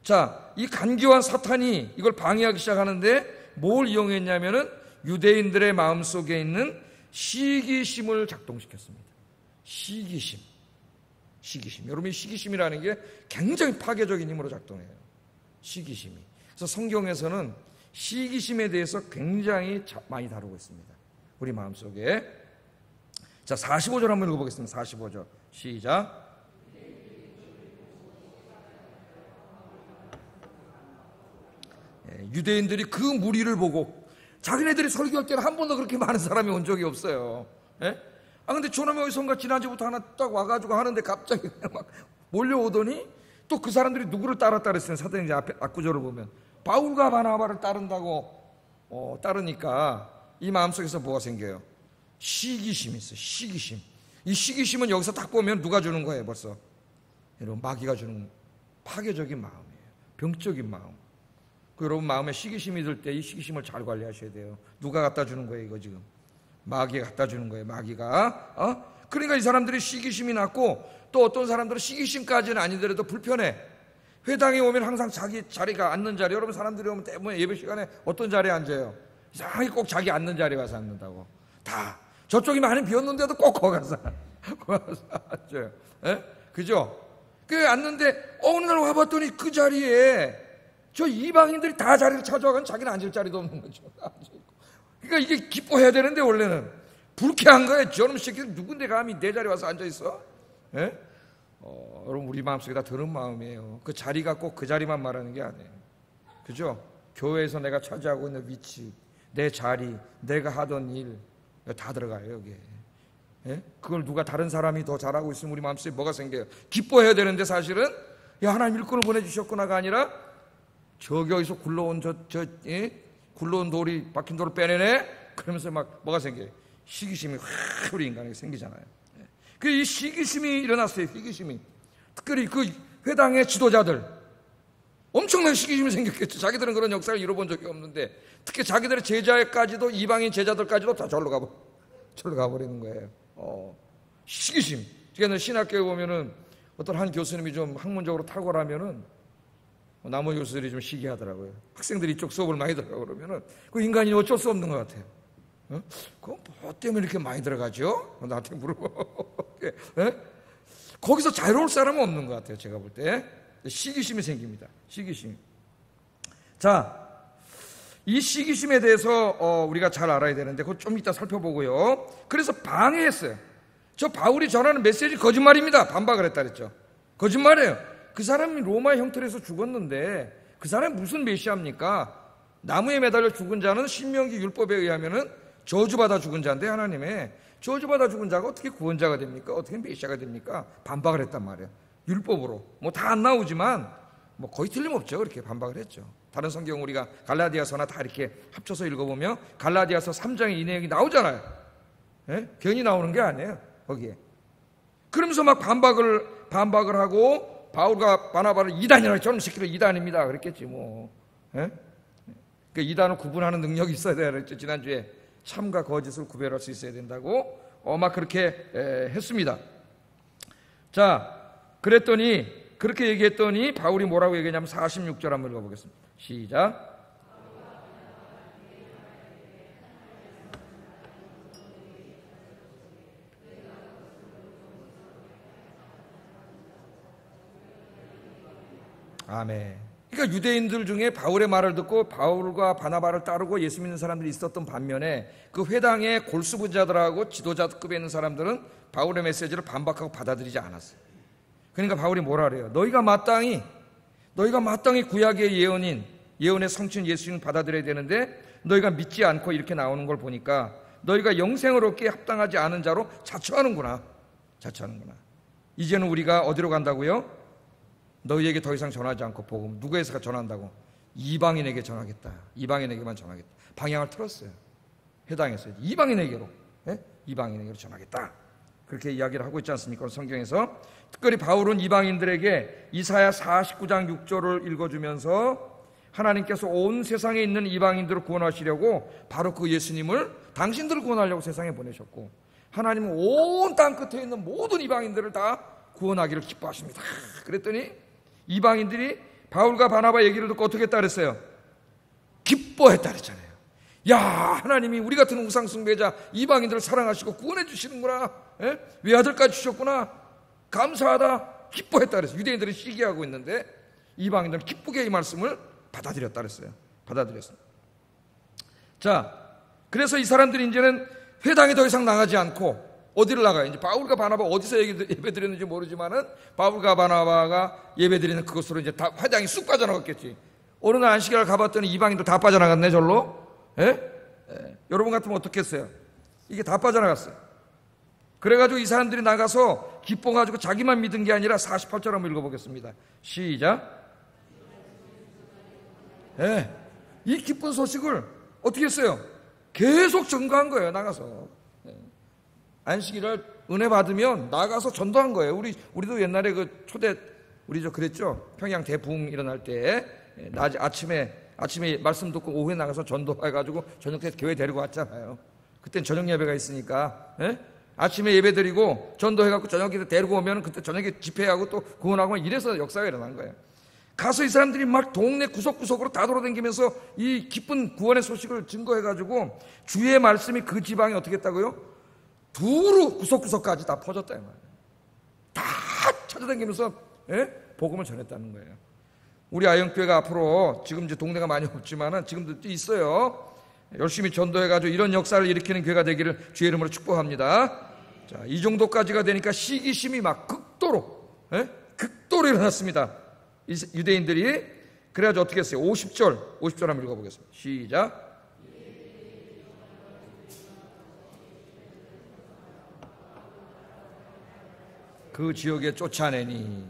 Speaker 1: 자, 이 간교한 사탄이 이걸 방해하기 시작하는데 뭘 이용했냐면은 유대인들의 마음속에 있는 시기심을 작동시켰습니다. 시기심. 여러분, 이 시기심이라는 게 굉장히 파괴적인 힘으로 작동해요. 시기심이. 그래서 성경에서는 시기심에 대해서 굉장히 많이 다루고 있습니다. 우리 마음속에. 자, 45절 한번 읽어보겠습니다. 45절 시작. 유대인들이 그 무리를 보고, 자기네들이 설교할 때는 한 번도 그렇게 많은 사람이 온 적이 없어요. 근데 저놈의 어디선가 지난주부터 하나 딱 와가지고 하는데 갑자기 그냥 막 몰려오더니 또 그 사람들이 누구를 따랐다 그랬어요. 사도행전 이제 앞에 앞구절을 보면 바울과 바나바를 따른다고 따르니까 이 마음속에서 뭐가 생겨요? 시기심이 있어요. 시기심. 이 시기심은 여기서 딱 보면 누가 주는 거예요? 벌써 여러분, 마귀가 주는 파괴적인 마음이에요. 병적인 마음. 여러분 마음에 시기심이 들 때 이 시기심을 잘 관리하셔야 돼요. 누가 갖다 주는 거예요? 이거 지금 마귀가 갖다 주는 거예요. 마귀가. 그러니까 이 사람들이 시기심이 났고, 또 어떤 사람들은 시기심까지는 아니더라도 불편해. 회당에 오면 항상 자기 자리가 앉는 자리, 여러분 사람들이 오면 대부분 예배 시간에 어떤 자리에 앉아요? 이상하게 꼭 자기 앉는 자리에 가서 앉는다고. 다 저쪽이 많이 비었는데도 꼭 거기 가서 앉아요. 그죠? 그 앉는데 어느 날 와봤더니 그 자리에 저 이방인들이 다 자리를 찾아가면 자기는 앉을 자리도 없는 거죠. 그러니까 이게 기뻐해야 되는데 원래는 불쾌한 거예요. 저놈 새끼들 누군데 감히 내 자리에 와서 앉아있어? 여러분, 우리 마음속에 다 드는 마음이에요. 그 자리가 꼭 그 자리만 말하는 게 아니에요. 그죠? 교회에서 내가 차지하고 있는 위치, 내 자리, 내가 하던 일 다 들어가요 여기에. 그걸 누가 다른 사람이 더 잘하고 있으면 우리 마음속에 뭐가 생겨요? 기뻐해야 되는데 사실은 야, 하나님 일꾼을 보내주셨구나가 아니라 저기 어디서 굴러온 굴러온 돌이 박힌 돌을 빼내네? 그러면서 막 뭐가 생겨요? 시기심이 확 우리 인간에게 생기잖아요. 그 이 시기심이 일어났어요. 시기심이. 특별히 그 회당의 지도자들 엄청난 시기심이 생겼겠죠. 자기들은 그런 역사를 이뤄본 적이 없는데, 특히 자기들의 제자까지도, 이방인 제자들까지도 다 절로 가버리는 거예요. 시기심. 그러니까 신학교에 보면은 어떤 한 교수님이 좀 학문적으로 탁월하면은 나머지 교수들이 좀 시기하더라고요. 학생들이 이쪽 수업을 많이 들어가고 그러면은 그 인간이 어쩔 수 없는 것 같아요. 그건 뭐 때문에 이렇게 많이 들어가죠? 나한테 물어보. 거기서 자유로울 사람은 없는 것 같아요. 제가 볼 때 시기심이 생깁니다. 시기심. 자, 이 시기심에 대해서 우리가 잘 알아야 되는데 그거 좀 이따 살펴보고요. 그래서 방해했어요. 저 바울이 전하는 메시지 거짓말입니다. 반박을 했다 그랬죠. 거짓말이에요. 그 사람이 로마 형틀에서 죽었는데 그 사람이 무슨 메시아입니까? 나무에 매달려 죽은 자는 신명기 율법에 의하면은 저주받아 죽은 자인데, 하나님의 저주받아 죽은 자가 어떻게 구원자가 됩니까? 어떻게 메시아가 됩니까? 반박을 했단 말이에요. 율법으로. 뭐 다 안 나오지만 뭐 거의 틀림없죠. 그렇게 반박을 했죠. 다른 성경 우리가 갈라디아서나 다 이렇게 합쳐서 읽어보면 갈라디아서 3장에 이 내용이 나오잖아요. 괜히 나오는 게 아니에요. 거기에. 그러면서 막 반박을 하고 바울과 바나바를 이단이라고, 저는 새끼들 이단입니다 그랬겠지 뭐. 그 이단을 구분하는 능력이 있어야 돼요. 그랬죠. 지난주에 참과 거짓을 구별할 수 있어야 된다고 막 그렇게 했습니다. 자, 그렇게 얘기했더니 바울이 뭐라고 얘기했냐면 46절 한번 읽어보겠습니다. 시작. 아멘. 그러니까 유대인들 중에 바울의 말을 듣고 바울과 바나바를 따르고 예수 믿는 사람들이 있었던 반면에 그 회당의 골수부자들하고 지도자급에 있는 사람들은 바울의 메시지를 반박하고 받아들이지 않았어요. 그러니까 바울이 뭐라 그래요? 너희가 마땅히 구약의 예언의 성취인 예수님을 받아들여야 되는데 너희가 믿지 않고 이렇게 나오는 걸 보니까 너희가 영생을 얻기에 합당하지 않은 자로 자처하는구나. 이제는 우리가 어디로 간다고요? 너희에게 더 이상 전하지 않고 복음 누구에서 전한다고? 이방인에게 전하겠다. 이방인에게만 전하겠다. 방향을 틀었어요. 해당했어요. 이방인에게로 전하겠다. 그렇게 이야기를 하고 있지 않습니까? 성경에서 특별히 바울은 이방인들에게 이사야 49장 6절을 읽어주면서 하나님께서 온 세상에 있는 이방인들을 구원하시려고 바로 그 예수님을 당신들을 구원하려고 세상에 보내셨고 하나님은 온 땅 끝에 있는 모든 이방인들을 다 구원하기를 기뻐하십니다. 그랬더니 이방인들이 바울과 바나바 얘기를 듣고 어떻게 했다 그랬어요? 기뻐했다 그랬잖아요. 야, 하나님이 우리 같은 우상숭배자 이방인들을 사랑하시고 구원해 주시는구나. 외아들까지 주셨구나. 감사하다. 기뻐했다 그랬어요. 유대인들은 시기하고 있는데 이방인들은 기쁘게 이 말씀을 받아들였다 그랬어요. 받아들였습니다. 자, 그래서 이 사람들이 이제는 회당에 더 이상 나가지 않고 어디를 나가요? 이제 바울과 바나바 어디서 예배 드렸는지 모르지만은 바울과 바나바가 예배 드리는 그곳으로 이제 다 회당이 쑥 빠져나갔겠지. 어느 날 안식일을 가봤더니 이방인도 다 빠져나갔네 절로. 여러분 같으면 어떻겠어요? 이게 다 빠져나갔어요. 그래가지고 이 사람들이 나가서 기뻐가지고 자기만 믿은 게 아니라 48절 한번 읽어보겠습니다. 시작. 이 기쁜 소식을 어떻게 했어요? 계속 전가한 거예요. 나가서 안식일을 은혜 받으면 나가서 전도한 거예요. 우리도 옛날에 그 우리 그랬죠. 평양 대붕 일어날 때 아침에 말씀 듣고 오후에 나가서 전도해가지고 저녁 때 교회 데리고 왔잖아요. 그땐 저녁 예배가 있으니까 아침에 예배 드리고 전도해갖고 저녁에 데리고 오면 그때 저녁에 집회하고 또 구원하고 이래서 역사가 일어난 거예요. 가서 이 사람들이 막 동네 구석구석으로 다 돌아다니면서 이 기쁜 구원의 소식을 증거해가지고 주의 말씀이 그 지방에 어떻게 했다고요? 두루 구석구석까지 다 퍼졌다 이 말이에요. 다 찾아다니면서 복음을 전했다는 거예요. 우리 아영교회가 앞으로 지금 이제 동네가 많이 없지만은 지금도 있어요. 열심히 전도해가지고 이런 역사를 일으키는 교회가 되기를 주의 이름으로 축복합니다. 자, 이 정도까지가 되니까 시기심이 막 극도로 일어났습니다. 유대인들이. 그래가지고 어떻게 했어요? 50절 한번 읽어보겠습니다. 시작. 그 지역에 쫓아내니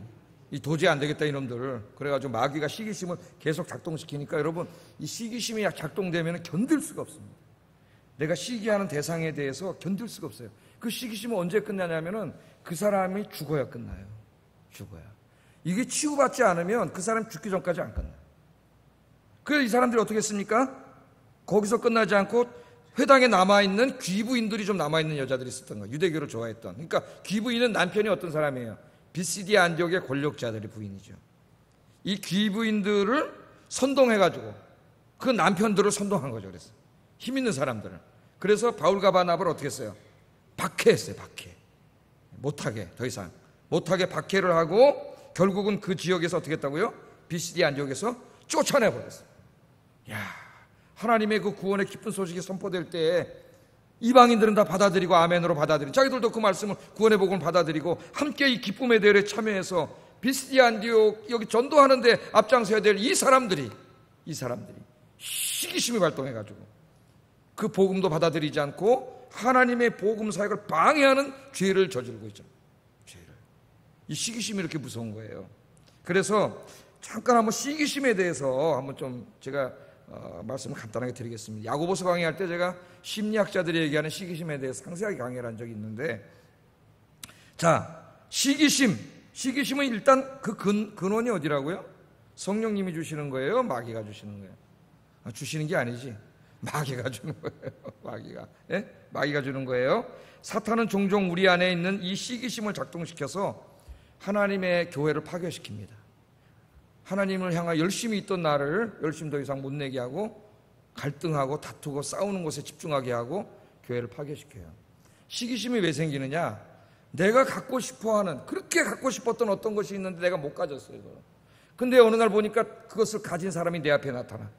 Speaker 1: 이 도저히 안 되겠다 이놈들. 그래가지고 마귀가 시기심을 계속 작동시키니까 여러분 이 시기심이 작동되면 견딜 수가 없습니다. 내가 시기하는 대상에 대해서 견딜 수가 없어요. 그 시기심은 언제 끝나냐면은 그 사람이 죽어야 끝나요. 죽어야. 이게 치유받지 않으면 그 사람 죽기 전까지 안 끝나요. 그래서 이 사람들이 어떻게 했습니까? 거기서 끝나지 않고 회당에 남아있는 귀부인들이 좀 남아있는 여자들이 있었던 거예요. 유대교를 좋아했던. 그러니까 귀부인은 남편이 어떤 사람이에요? 비시디 안디옥의 권력자들의 부인이죠. 이 귀부인들을 선동해가지고 그 남편들을 선동한 거죠. 그래서 힘 있는 사람들을. 그래서 바울과 바나바를 어떻게 했어요? 박해했어요. 박해. 못하게, 더 이상 못하게 박해를 하고 결국은 그 지역에서 어떻게 했다고요? 비시디 안디옥에서 쫓아내버렸어요. 야, 하나님의 그 구원의 기쁜 소식이 선포될 때 이방인들은 다 받아들이고 아멘으로 받아들이고 자기들도 그 말씀을 구원의 복음을 받아들이고 함께 이 기쁨의 대회에 참여해서 비시디 안디옥 여기 전도하는데 앞장서야 될 이 사람들이 시기심이 발동해가지고 그 복음도 받아들이지 않고 하나님의 복음 사역을 방해하는 죄를 저지르고 있죠. 이 시기심이 이렇게 무서운 거예요. 그래서 잠깐 한번 시기심에 대해서 한번 좀 제가 말씀을 간단하게 드리겠습니다. 야고보서 강의할 때 제가 심리학자들이 얘기하는 시기심에 대해서 상세하게 강의를 한 적이 있는데, 자, 시기심은 일단 그 근원이 어디라고요? 성령님이 주시는 거예요? 마귀가 주시는 거예요? 주시는 게 아니지. 마귀가 주는 거예요. 마귀가 주는 거예요. 사탄은 종종 우리 안에 있는 이 시기심을 작동시켜서 하나님의 교회를 파괴시킵니다. 하나님을 향하여 열심히 있던 나를 열심 더 이상 못 내게 하고 갈등하고 다투고 싸우는 것에 집중하게 하고 교회를 파괴시켜요. 시기심이 왜 생기느냐? 내가 갖고 싶어하는, 그렇게 갖고 싶었던 어떤 것이 있는데 내가 못 가졌어요. 근데 어느 날 보니까 그것을 가진 사람이 내 앞에 나타나.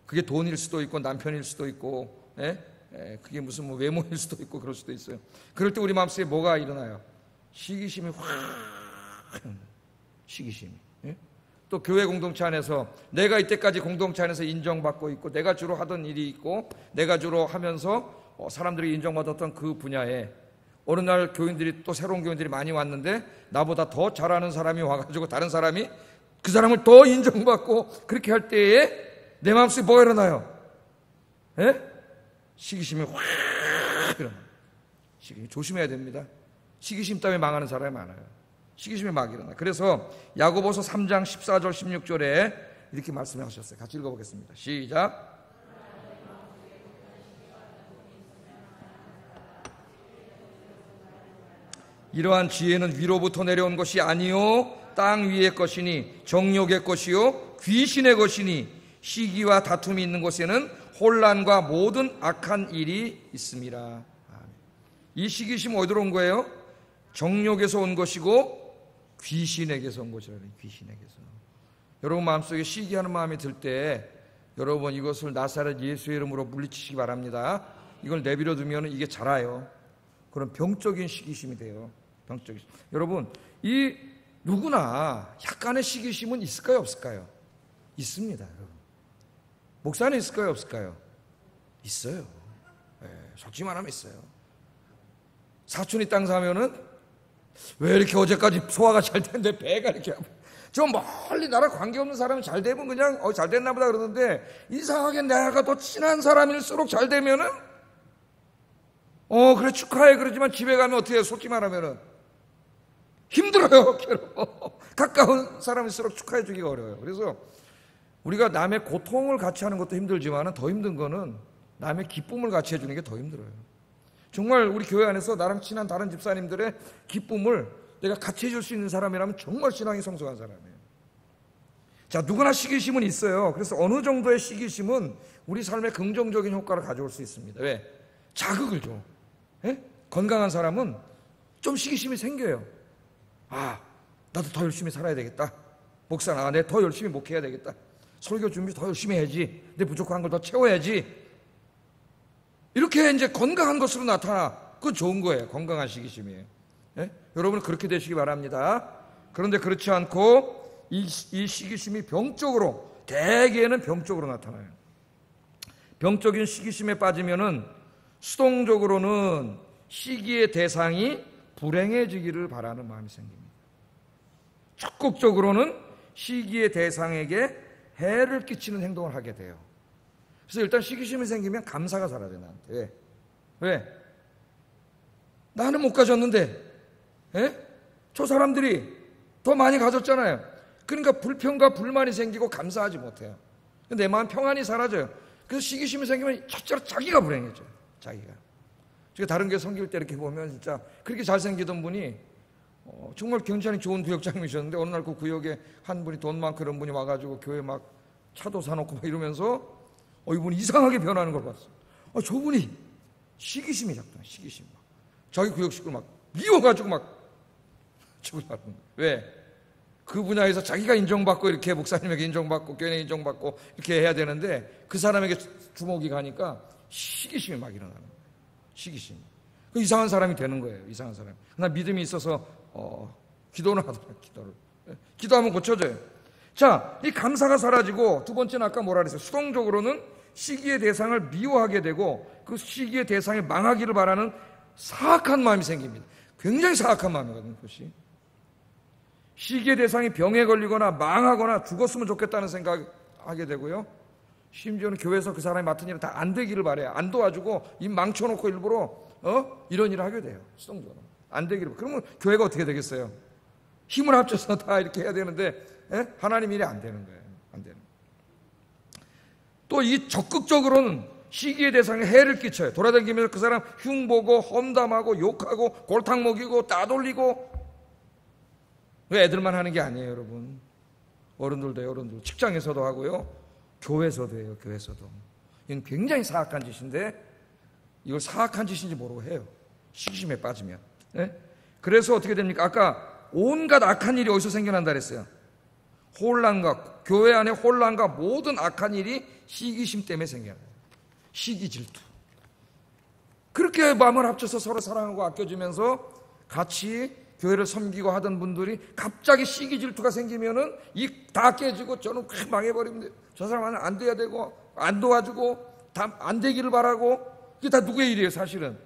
Speaker 1: 그게 돈일 수도 있고 남편일 수도 있고 그게 무슨 뭐 외모일 수도 있고 그럴 수도 있어요. 그럴 때 우리 마음속에 뭐가 일어나요? 시기심이 시기심이. 또 교회 공동체 안에서 내가 이때까지 공동체 안에서 인정받고 있고 내가 주로 하던 일이 있고 내가 주로 하면서 사람들이 인정받았던 그 분야에 어느 날 교인들이 또 새로운 교인들이 많이 왔는데 나보다 더 잘하는 사람이 와가지고 다른 사람이 그 사람을 더 인정받고 그렇게 할 때에 내 마음속에 뭐가 일어나요? 시기심이 확 일어나요. 시기심 조심해야 됩니다. 시기심 때문에 망하는 사람이 많아요. 시기심이 막 일어나. 그래서 야고보서 3장 14절 16절에 이렇게 말씀하셨어요. 같이 읽어보겠습니다. 시작. 이러한 지혜는 위로부터 내려온 것이 아니요 땅 위의 것이니 정욕의 것이요 귀신의 것이니 시기와 다툼이 있는 곳에는 혼란과 모든 악한 일이 있습니다. 이 시기심 어디로 온 거예요? 정욕에서 온 것이고 귀신에게서 온 것이라는 귀신에게서. 여러분 마음속에 시기하는 마음이 들 때 여러분 이것을 나사렛 예수의 이름으로 물리치시기 바랍니다. 이걸 내버려 두면 이게 자라요. 그런 병적인 시기심이 돼요. 병적인. 여러분 이 누구나 약간의 시기심은 있을까요 없을까요? 있습니다. 여러분. 목사는 있을까요 없을까요? 있어요. 솔직히 말하면 있어요. 사촌이 땅 사면은 왜 이렇게 어제까지 소화가 잘 됐는데 배가 이렇게 저 멀리 나랑 관계없는 사람이 잘 되면 그냥 잘 됐나 보다 그러는데 이상하게 내가 더 친한 사람일수록 잘 되면은 그래 축하해 그러지만 집에 가면 어떻게 해요? 솔직히 말하면은 힘들어요. 괴로워. 가까운 사람일수록 축하해 주기가 어려워요. 그래서 우리가 남의 고통을 같이 하는 것도 힘들지만 더 힘든 거는 남의 기쁨을 같이 해주는 게 더 힘들어요. 정말 우리 교회 안에서 나랑 친한 다른 집사님들의 기쁨을 내가 같이 해줄 수 있는 사람이라면 정말 신앙이 성숙한 사람이에요. 자, 누구나 시기심은 있어요. 그래서 어느 정도의 시기심은 우리 삶에 긍정적인 효과를 가져올 수 있습니다. 왜? 자극을 줘. 건강한 사람은 좀 시기심이 생겨요. 나도 더 열심히 살아야 되겠다. 목사, 내가 더 열심히 목회해야 되겠다. 설교 준비 더 열심히 해야지. 내 부족한 걸 더 채워야지. 이렇게 이제 건강한 것으로 나타나. 그건 좋은 거예요. 건강한 시기심이에요. 여러분은 그렇게 되시기 바랍니다. 그런데 그렇지 않고 이 시기심이 병적으로, 대개는 병적으로 나타나요. 병적인 시기심에 빠지면은 수동적으로는 시기의 대상이 불행해지기를 바라는 마음이 생깁니다. 적극적으로는 시기의 대상에게 해를 끼치는 행동을 하게 돼요. 그래서 일단 시기심이 생기면 감사가 사라져요. 나한테. 왜? 나는 못 가졌는데 저 사람들이 더 많이 가졌잖아요. 그러니까 불평과 불만이 생기고 감사하지 못해요. 내 마음 평안이 사라져요. 그래서 시기심이 생기면 첫째로 자기가 불행해져요. 자기가. 제가 다른 교회 섬길 때 이렇게 보면 진짜 그렇게 잘생기던 분이 정말 굉장히 좋은 구역장이셨는데 어느 날 그 구역에 한 분이 돈 많고 그런 분이 와가지고 교회 막 차도 사놓고 막 이러면서 이분이 이상하게 변하는 걸 봤어. 저분이 시기심이 작동해. 시기심 막 자기 구역 식구를 막 미워가지고 막 죽으려는 거예요. 왜? 그 분야에서 자기가 인정받고 이렇게 목사님에게 인정받고 교회에 인정받고 이렇게 해야 되는데 그 사람에게 주목이 가니까 시기심이 막 일어나는 거예요. 시기심. 이상한 사람이 되는 거예요. 이상한 사람. 나 믿음이 있어서 기도를 하더라고요. 기도하면 고쳐져요. 자, 이 감사가 사라지고 두 번째는 아까 뭐라 그랬어요? 수동적으로는 시기의 대상을 미워하게 되고 그 시기의 대상이 망하기를 바라는 사악한 마음이 생깁니다. 굉장히 사악한 마음이거든요. 그것이. 시기의 대상이 병에 걸리거나 망하거나 죽었으면 좋겠다는 생각하게 되고요. 심지어는 교회에서 그 사람이 맡은 일을 다 안 되기를 바래요. 안 도와주고 입 망쳐놓고 일부러 이런 일을 하게 돼요. 수동적으로. 안 되기를. 그러면 교회가 어떻게 되겠어요? 힘을 합쳐서 다 이렇게 해야 되는데 하나님 일이 안 되는 거예요. 안 되는. 또 이 적극적으로는 시기의 대상에 해를 끼쳐요. 돌아다니면서 그 사람 흉보고 험담하고 욕하고 골탕 먹이고 따돌리고 애들만 하는 게 아니에요, 여러분. 어른들도 해요, 어른들. 직장에서도 하고요, 교회에서도 해요, 교회에서도. 이건 굉장히 사악한 짓인데 이걸 사악한 짓인지 모르고 해요, 시기심에 빠지면. 네? 그래서 어떻게 됩니까? 아까 온갖 악한 일이 어디서 생겨난다 그랬어요? 혼란과, 교회 안에 혼란과 모든 악한 일이 시기심 때문에 생겨나요. 시기 질투. 그렇게 마음을 합쳐서 서로 사랑하고 아껴주면서 같이 교회를 섬기고 하던 분들이 갑자기 시기 질투가 생기면은 이 다 깨지고 저는 확 망해버리면 저 사람은 안 돼야 되고 안 도와주고 다 안 되기를 바라고. 그게 다 누구의 일이에요? 사실은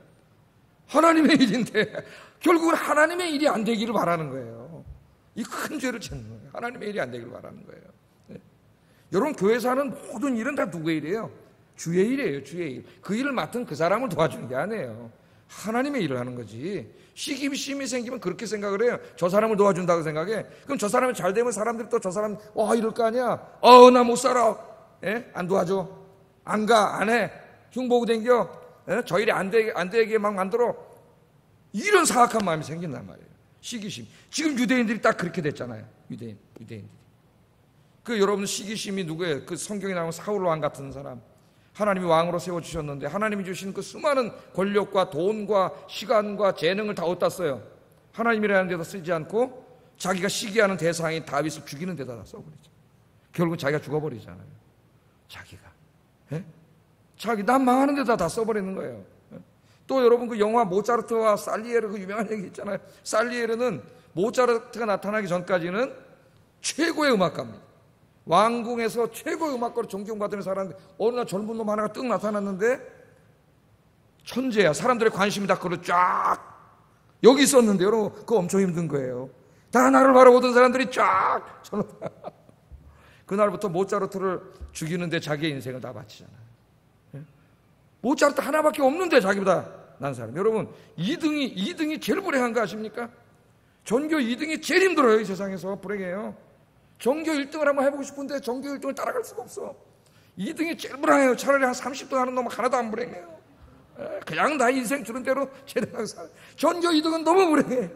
Speaker 1: 하나님의 일인데 결국은 하나님의 일이 안 되기를 바라는 거예요. 이 큰 죄를 짓는 거예요. 하나님의 일이 안 되기를 바라는 거예요. 네. 여러분, 교회에서 하는 모든 일은 다 누구의 일이에요? 주의 일이에요. 주의 일. 그 일을 맡은 그 사람을 도와주는 게 아니에요. 하나님의 일을 하는 거지. 시기심이 생기면 그렇게 생각을 해요. 저 사람을 도와준다고 생각해. 그럼 저 사람이 잘 되면 사람들이 또 저 사람 이럴 거 아니야. 나 못 살아. 예? 안 도와줘. 안 가. 안 해. 흉보고 댕겨. 예? 저 일이 안 되게 막 만들어. 이런 사악한 마음이 생긴단 말이에요. 시기심. 지금 유대인들이 딱 그렇게 됐잖아요. 유대인들이. 그 여러분, 시기심이 누구예요? 그 성경에 나오는 사울 왕 같은 사람. 하나님이 왕으로 세워주셨는데 하나님이 주신 그 수많은 권력과 돈과 시간과 재능을 다 어디다 써요? 하나님이라는 데다 쓰지 않고 자기가 시기하는 대상인 다윗을 죽이는 데다 써버리죠. 결국 자기가 죽어버리잖아요. 자기가. 예? 난 망하는 데다 다 써버리는 거예요. 또 여러분, 그 영화 모차르트와 살리에르 그 유명한 얘기 있잖아요. 살리에르는 모차르트가 나타나기 전까지는 최고의 음악가입니다. 왕궁에서 최고의 음악가로 존경받으며 살았는데 어느 날 젊은 놈 하나가 뜩 나타났는데 천재야. 사람들의 관심이 다 그걸로 쫙 여기 있었는데 여러분, 그거 엄청 힘든 거예요. 다 나를 바라보던 사람들이 쫙 그날부터 모차르트를 죽이는데 자기의 인생을 다 바치잖아요. 모차르트 하나밖에 없는데 자기보다 난 사람. 여러분, 2등이 제일 불행한 거 아십니까? 전교 2등이 제일 힘들어요. 이 세상에서 불행해요. 전교 1등을 한번 해보고 싶은데 전교 1등을 따라갈 수가 없어. 2등이 제일 불행해요. 차라리 한 30등 하는 놈은 하나도 안 불행해요. 그냥 나 인생 주는 대로 제대로 살아. 전교 2등은 너무 불행해.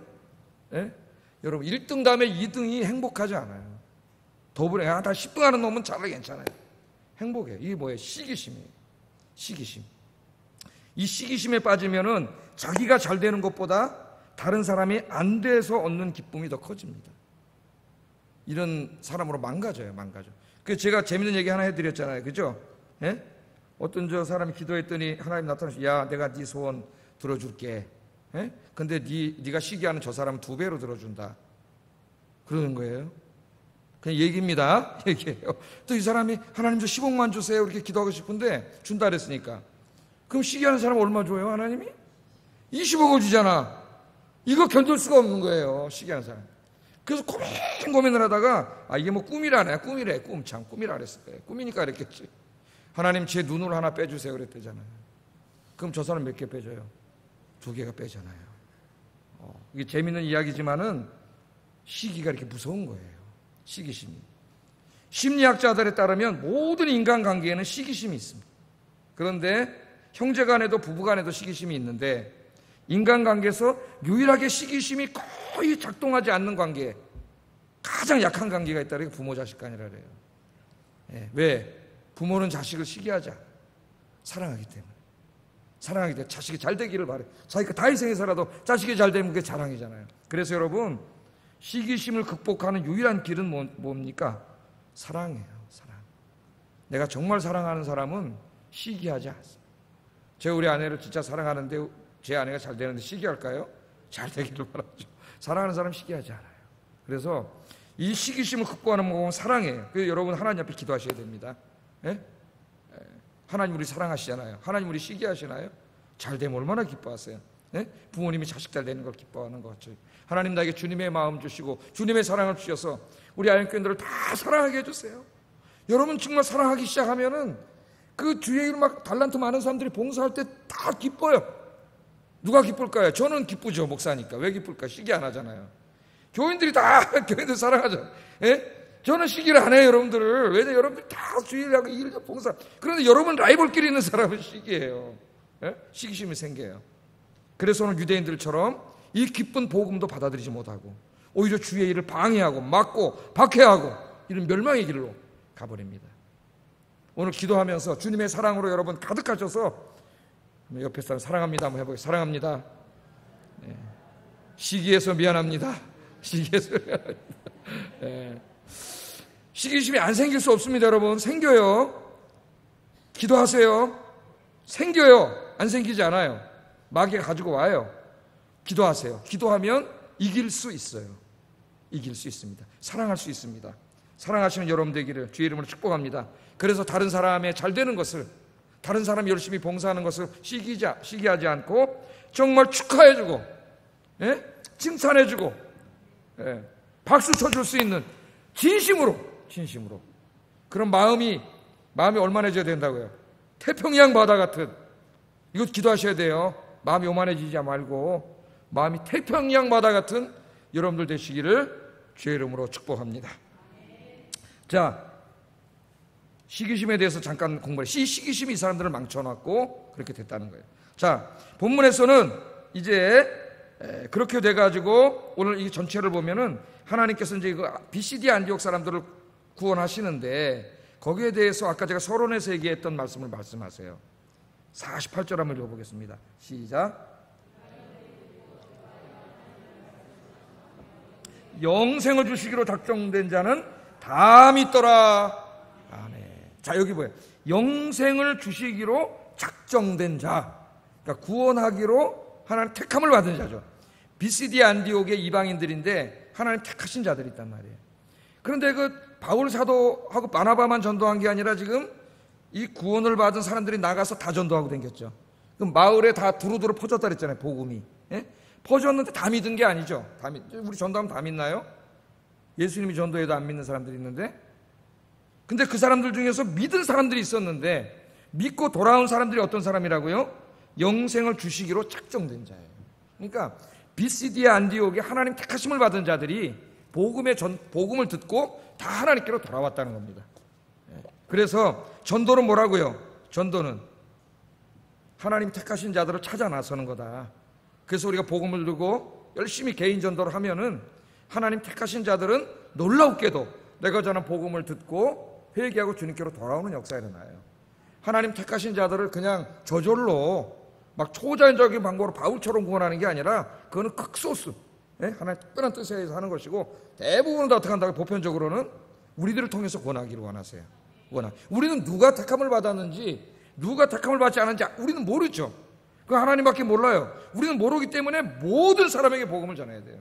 Speaker 1: 여러분, 1등 다음에 2등이 행복하지 않아요. 더 불행해. 다 10등 하는 놈은 차라리 괜찮아요. 행복해. 이게 뭐예요? 시기심이에요. 시기심. 이 시기심에 빠지면은 자기가 잘 되는 것보다 다른 사람이 안 돼서 얻는 기쁨이 더 커집니다. 이런 사람으로 망가져요. 그 제가 재밌는 얘기 하나 해드렸잖아요. 그죠? 예? 어떤 저 사람이 기도했더니 하나님 나타나서 야, 내가 네 소원 들어줄게. 예? 근데 네가 시기하는 저 사람은 2배로 들어준다. 그러는 거예요. 그냥 얘기입니다. 얘기해요. 또 이 사람이 하나님 저 10억만 주세요. 이렇게 기도하고 싶은데 준다 그랬으니까. 그럼 시기하는 사람 얼마 줘요, 하나님이? 20억을 주잖아. 이거 견딜 수가 없는 거예요, 시기하는 사람. 그래서 고민을 하다가 이게 뭐 꿈이라네. 꿈이래. 꿈이라 그랬을 거예요. 꿈이니까 그랬겠지. 하나님 제 눈을 하나 빼주세요 그랬대잖아요. 그럼 저 사람 몇 개 빼줘요? 2개가 빼잖아요. 이게 재밌는 이야기지만은 시기가 이렇게 무서운 거예요. 시기심이. 심리학자들에 따르면 모든 인간관계에는 시기심이 있습니다. 그런데 형제간에도 부부간에도 시기심이 있는데 인간관계에서 유일하게 시기심이 거의 작동하지 않는 관계, 가장 약한 관계가 있다. 그게 부모 자식 간이라 그래요. 왜? 부모는 자식을 시기하지 않아요. 사랑하기 때문에 자식이 잘 되기를 바래. 자기가 다 희생해서라도 자식이 잘 되면 그게 자랑이잖아요. 그래서 여러분, 시기심을 극복하는 유일한 길은 뭡니까? 사랑이에요. 사랑. 내가 정말 사랑하는 사람은 시기하지 않습니다. 제가 우리 아내를 진짜 사랑하는데 제 아내가 잘 되는데 시기할까요? 잘 되기를 바라죠. 사랑하는 사람 시기하지 않아요. 그래서 이 시기심을 극복하는 방법은 사랑이에요. 그래서 여러분, 하나님 앞에 기도하셔야 됩니다. 하나님 우리 사랑하시잖아요. 하나님 우리 시기하시나요? 잘 되면 얼마나 기뻐하세요? 부모님이 자식 잘 되는 걸 기뻐하는 것 같죠. 하나님 나에게 주님의 마음 주시고 주님의 사랑을 주셔서 우리 아영교인들을 다 사랑하게 해주세요. 여러분 정말 사랑하기 시작하면은 그 주위에 막 달란트 많은 사람들이 봉사할 때 다 기뻐요. 누가 기쁠까요? 저는 기쁘죠, 목사니까. 왜 기쁠까? 시기 안 하잖아요. 교인들이 다 교인들 사랑하죠. 저는 시기를 안 해요, 여러분들을. 왜냐면 여러분들 다 주일하고 일 봉사. 그런데 여러분 라이벌끼리 있는 사람은 시기예요. 시기심이 생겨요. 그래서 오늘 유대인들처럼 이 기쁜 복음도 받아들이지 못하고 오히려 주의 일을 방해하고 막고 박해하고 이런 멸망의 길로 가버립니다. 오늘 기도하면서 주님의 사랑으로 여러분 가득하셔서 옆에 사람 사랑합니다 한번 해보겠습니다. 사랑합니다. 네. 시기해서 미안합니다. 시기해서 미안합니다. 네. 시기심이 안 생길 수 없습니다. 여러분 생겨요. 기도하세요. 생겨요. 안 생기지 않아요. 마귀가 가지고 와요. 기도하세요. 기도하면 이길 수 있어요. 이길 수 있습니다. 사랑할 수 있습니다. 사랑하시는 여러분 되기를 주의 이름으로 축복합니다. 그래서 다른 사람의 잘 되는 것을, 다른 사람이 열심히 봉사하는 것을 시기하지 않고 정말 축하해주고, 예? 칭찬해주고, 예? 박수 쳐줄 수 있는 진심으로 그런 마음이 얼마나져야 된다고요? 태평양 바다 같은, 이거 기도하셔야 돼요. 마음이 오만해지지 말고 마음이 태평양 바다 같은 여러분들 되시기를 주의 이름으로 축복합니다. 자, 시기심에 대해서 잠깐 공부해. 시기심이 이 사람들을 망쳐놨고 그렇게 됐다는 거예요. 자, 본문에서는 이제 그렇게 돼가지고 오늘 이 전체를 보면은 하나님께서 이제 그 BCD 안디옥 사람들을 구원하시는데 거기에 대해서 아까 제가 서론에서 얘기했던 말씀을 말씀하세요. 48절 한번 읽어보겠습니다. 시작. 영생을 주시기로 작정된 자는 다 믿더라. 아멘. 자, 여기 뭐예요? 영생을 주시기로 작정된 자. 그러니까 구원하기로 하나님 택함을 받은 자죠. BCD 안디옥의 이방인들인데 하나님 택하신 자들이 있단 말이에요. 그런데 그 바울 사도하고 바나바만 전도한 게 아니라 지금 이 구원을 받은 사람들이 나가서 다 전도하고 다녔죠. 그럼 마을에 다 두루두루 퍼졌다 그랬잖아요. 복음이. 예? 퍼졌는데 다 믿은 게 아니죠. 우리 전도하면 다 믿나요? 예수님이 전도해도 안 믿는 사람들이 있는데, 근데 그 사람들 중에서 믿은 사람들이 있었는데 믿고 돌아온 사람들이 어떤 사람이라고요? 영생을 주시기로 작정된 자예요. 그러니까 BCD 안디옥에 하나님 택하심을 받은 자들이 복음을 듣고 다 하나님께로 돌아왔다는 겁니다. 그래서 전도는 뭐라고요? 전도는 하나님 택하신 자들을 찾아 나서는 거다. 그래서 우리가 복음을 들고 열심히 개인 전도를 하면은 하나님 택하신 자들은 놀랍게도 내가 전한 복음을 듣고 회개하고 주님께로 돌아오는 역사가 일어나요. 하나님 택하신 자들을 그냥 저절로 막 초자연적인 방법으로 바울처럼 구원하는 게 아니라 그거는 극소수, 하나님 특별한 뜻에 의해서 하는 것이고, 대부분은 다 어떻게 한다고? 보편적으로는 우리들을 통해서 구원하기를 원하세요. 우리는 누가 택함을 받았는지, 누가 택함을 받지 않았는지 우리는 모르죠. 그 하나님밖에 몰라요. 우리는 모르기 때문에 모든 사람에게 복음을 전해야 돼요.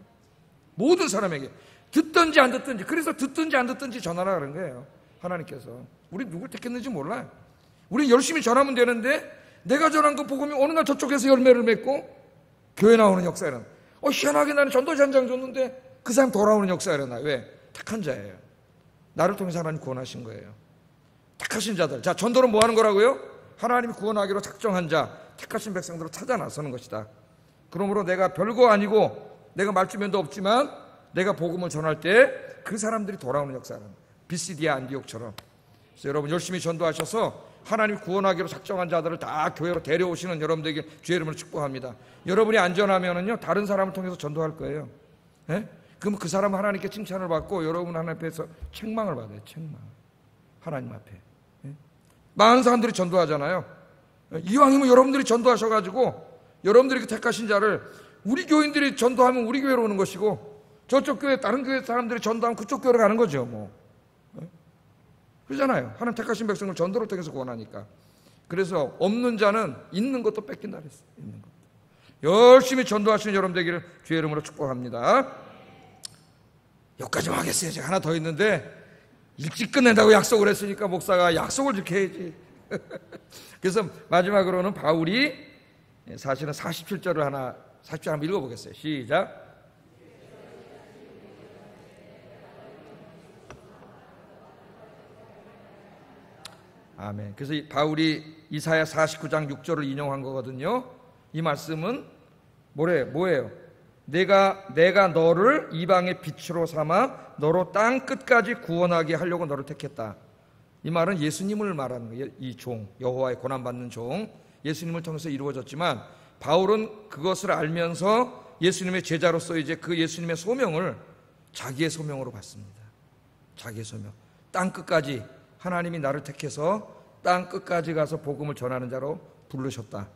Speaker 1: 모든 사람에게. 듣든지 안 듣든지. 그래서 듣든지 안 듣든지 전하라 그런 거예요. 하나님께서. 우리 누굴 택했는지 몰라요. 우리 열심히 전하면 되는데 내가 전한 그 복음이 어느 날 저쪽에서 열매를 맺고 교회 나오는 역사가 일어나. 희한하게 나는 전도지 한 장 줬는데 그 사람 돌아오는 역사가 일어나. 왜? 택한 자예요. 나를 통해서 하나님 구원하신 거예요. 택하신 자들. 자, 전도는 뭐 하는 거라고요? 하나님이 구원하기로 작정한 자, 택하신 백성들을 찾아 나서는 것이다. 그러므로 내가 별거 아니고 내가 말주변도 없지만 내가 복음을 전할 때 그 사람들이 돌아오는 역사는 BCD 안디옥처럼. 그래서 여러분 열심히 전도하셔서 하나님 구원하기로 작정한 자들을 다 교회로 데려오시는 여러분들에게 주의 이름으로 축복합니다. 여러분이 안전하면은요 다른 사람을 통해서 전도할 거예요. 그럼 그 사람은 하나님께 칭찬을 받고 여러분 하나님 앞에서 책망을 받아요. 책망. 하나님 앞에. 많은 사람들이 전도하잖아요. 이왕이면 여러분들이 전도하셔가지고 여러분들이 택하신 자를 우리 교인들이 전도하면 우리 교회로 오는 것이고, 저쪽 교회 다른 교회 사람들이 전도하면 그쪽 교회로 가는 거죠. 뭐 그러잖아요. 하나님 택하신 백성을 전도를 통해서 구원하니까. 그래서 없는 자는 있는 것도 뺏긴다 그랬어요. 있는 것. 열심히 전도하시는 여러분 되기를 주의 이름으로 축복합니다. 여기까지만 하겠어요. 제가 하나 더 있는데 일찍 끝낸다고 약속을 했으니까 목사가 약속을 지켜야지. 그래서 마지막으로는 바울이 사실은 47절을 47절 한번 읽어보겠어요. 시작. 아멘. 그래서 바울이 이사야 49장 6절을 인용한 거거든요. 이 말씀은 뭐예요? 내가 너를 이방의 빛으로 삼아 너로 땅 끝까지 구원하게 하려고 너를 택했다. 이 말은 예수님을 말하는 거예요. 이 종, 여호와의 고난받는 종, 예수님을 통해서 이루어졌지만 바울은 그것을 알면서 예수님의 제자로서 이제 그 예수님의 소명을 자기의 소명으로 받습니다. 자기의 소명. 땅 끝까지 하나님이 나를 택해서 땅 끝까지 가서 복음을 전하는 자로 부르셨다.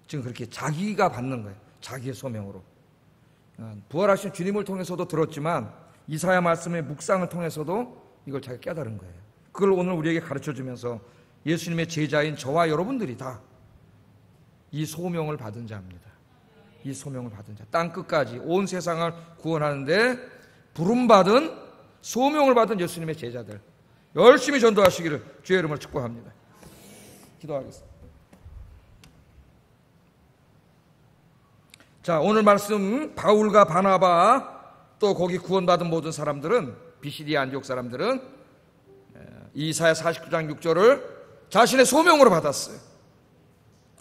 Speaker 1: 지금 그렇게 자기가 받는 거예요. 자기의 소명으로. 부활하신 주님을 통해서도 들었지만 이사야 말씀의 묵상을 통해서도 이걸 잘 깨달은 거예요. 그걸 오늘 우리에게 가르쳐주면서 예수님의 제자인 저와 여러분들이 다 이 소명을 받은 자입니다. 이 소명을 받은 자. 땅 끝까지 온 세상을 구원하는데 부름받은 소명을 받은 예수님의 제자들 열심히 전도하시기를 주의 이름으로 축복합니다. 기도하겠습니다. 자, 오늘 말씀 바울과 바나바 또 거기 구원받은 모든 사람들은 비시디아 안디옥 사람들은 이사야 49장 6절을 자신의 소명으로 받았어요.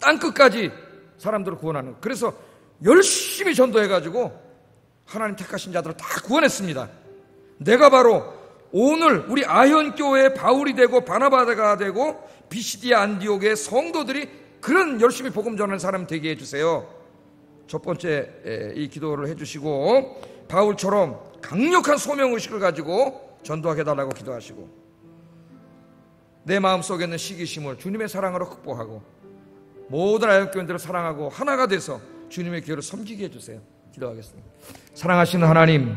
Speaker 1: 땅 끝까지 사람들을 구원하는 거. 그래서 열심히 전도해가지고 하나님 택하신 자들을 다 구원했습니다. 내가 바로 오늘 우리 아현교회의 바울이 되고 바나바가 되고 비시디아 안디옥의 성도들이 그런 열심히 복음 전하는 사람 되게 해주세요. 첫 번째 이 기도를 해주시고 바울처럼 강력한 소명의식을 가지고 전도하게 해달라고 기도하시고 내 마음속에 있는 시기심을 주님의 사랑으로 극복하고 모든 아현교인들을 사랑하고 하나가 돼서 주님의 교회를 섬기게 해주세요. 기도하겠습니다. 사랑하시는 하나님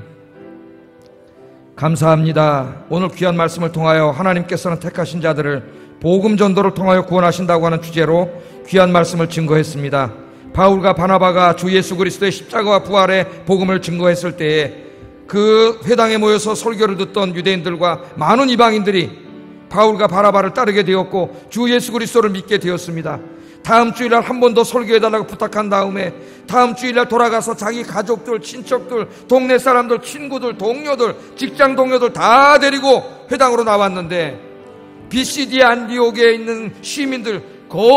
Speaker 1: 감사합니다. 오늘 귀한 말씀을 통하여 하나님께서는 택하신 자들을 복음 전도를 통하여 구원하신다고 하는 주제로 귀한 말씀을 증거했습니다. 바울과 바나바가 주 예수 그리스도의 십자가와 부활의 복음을 증거했을 때에 그 회당에 모여서 설교를 듣던 유대인들과 많은 이방인들이 바울과 바나바를 따르게 되었고 주 예수 그리스도를 믿게 되었습니다. 다음 주일날 한 번 더 설교해달라고 부탁한 다음에 다음 주일날 돌아가서 자기 가족들, 친척들, 동네 사람들, 친구들, 동료들, 직장 동료들 다 데리고 회당으로 나왔는데 비시디아 안디옥에 있는 시민들 거의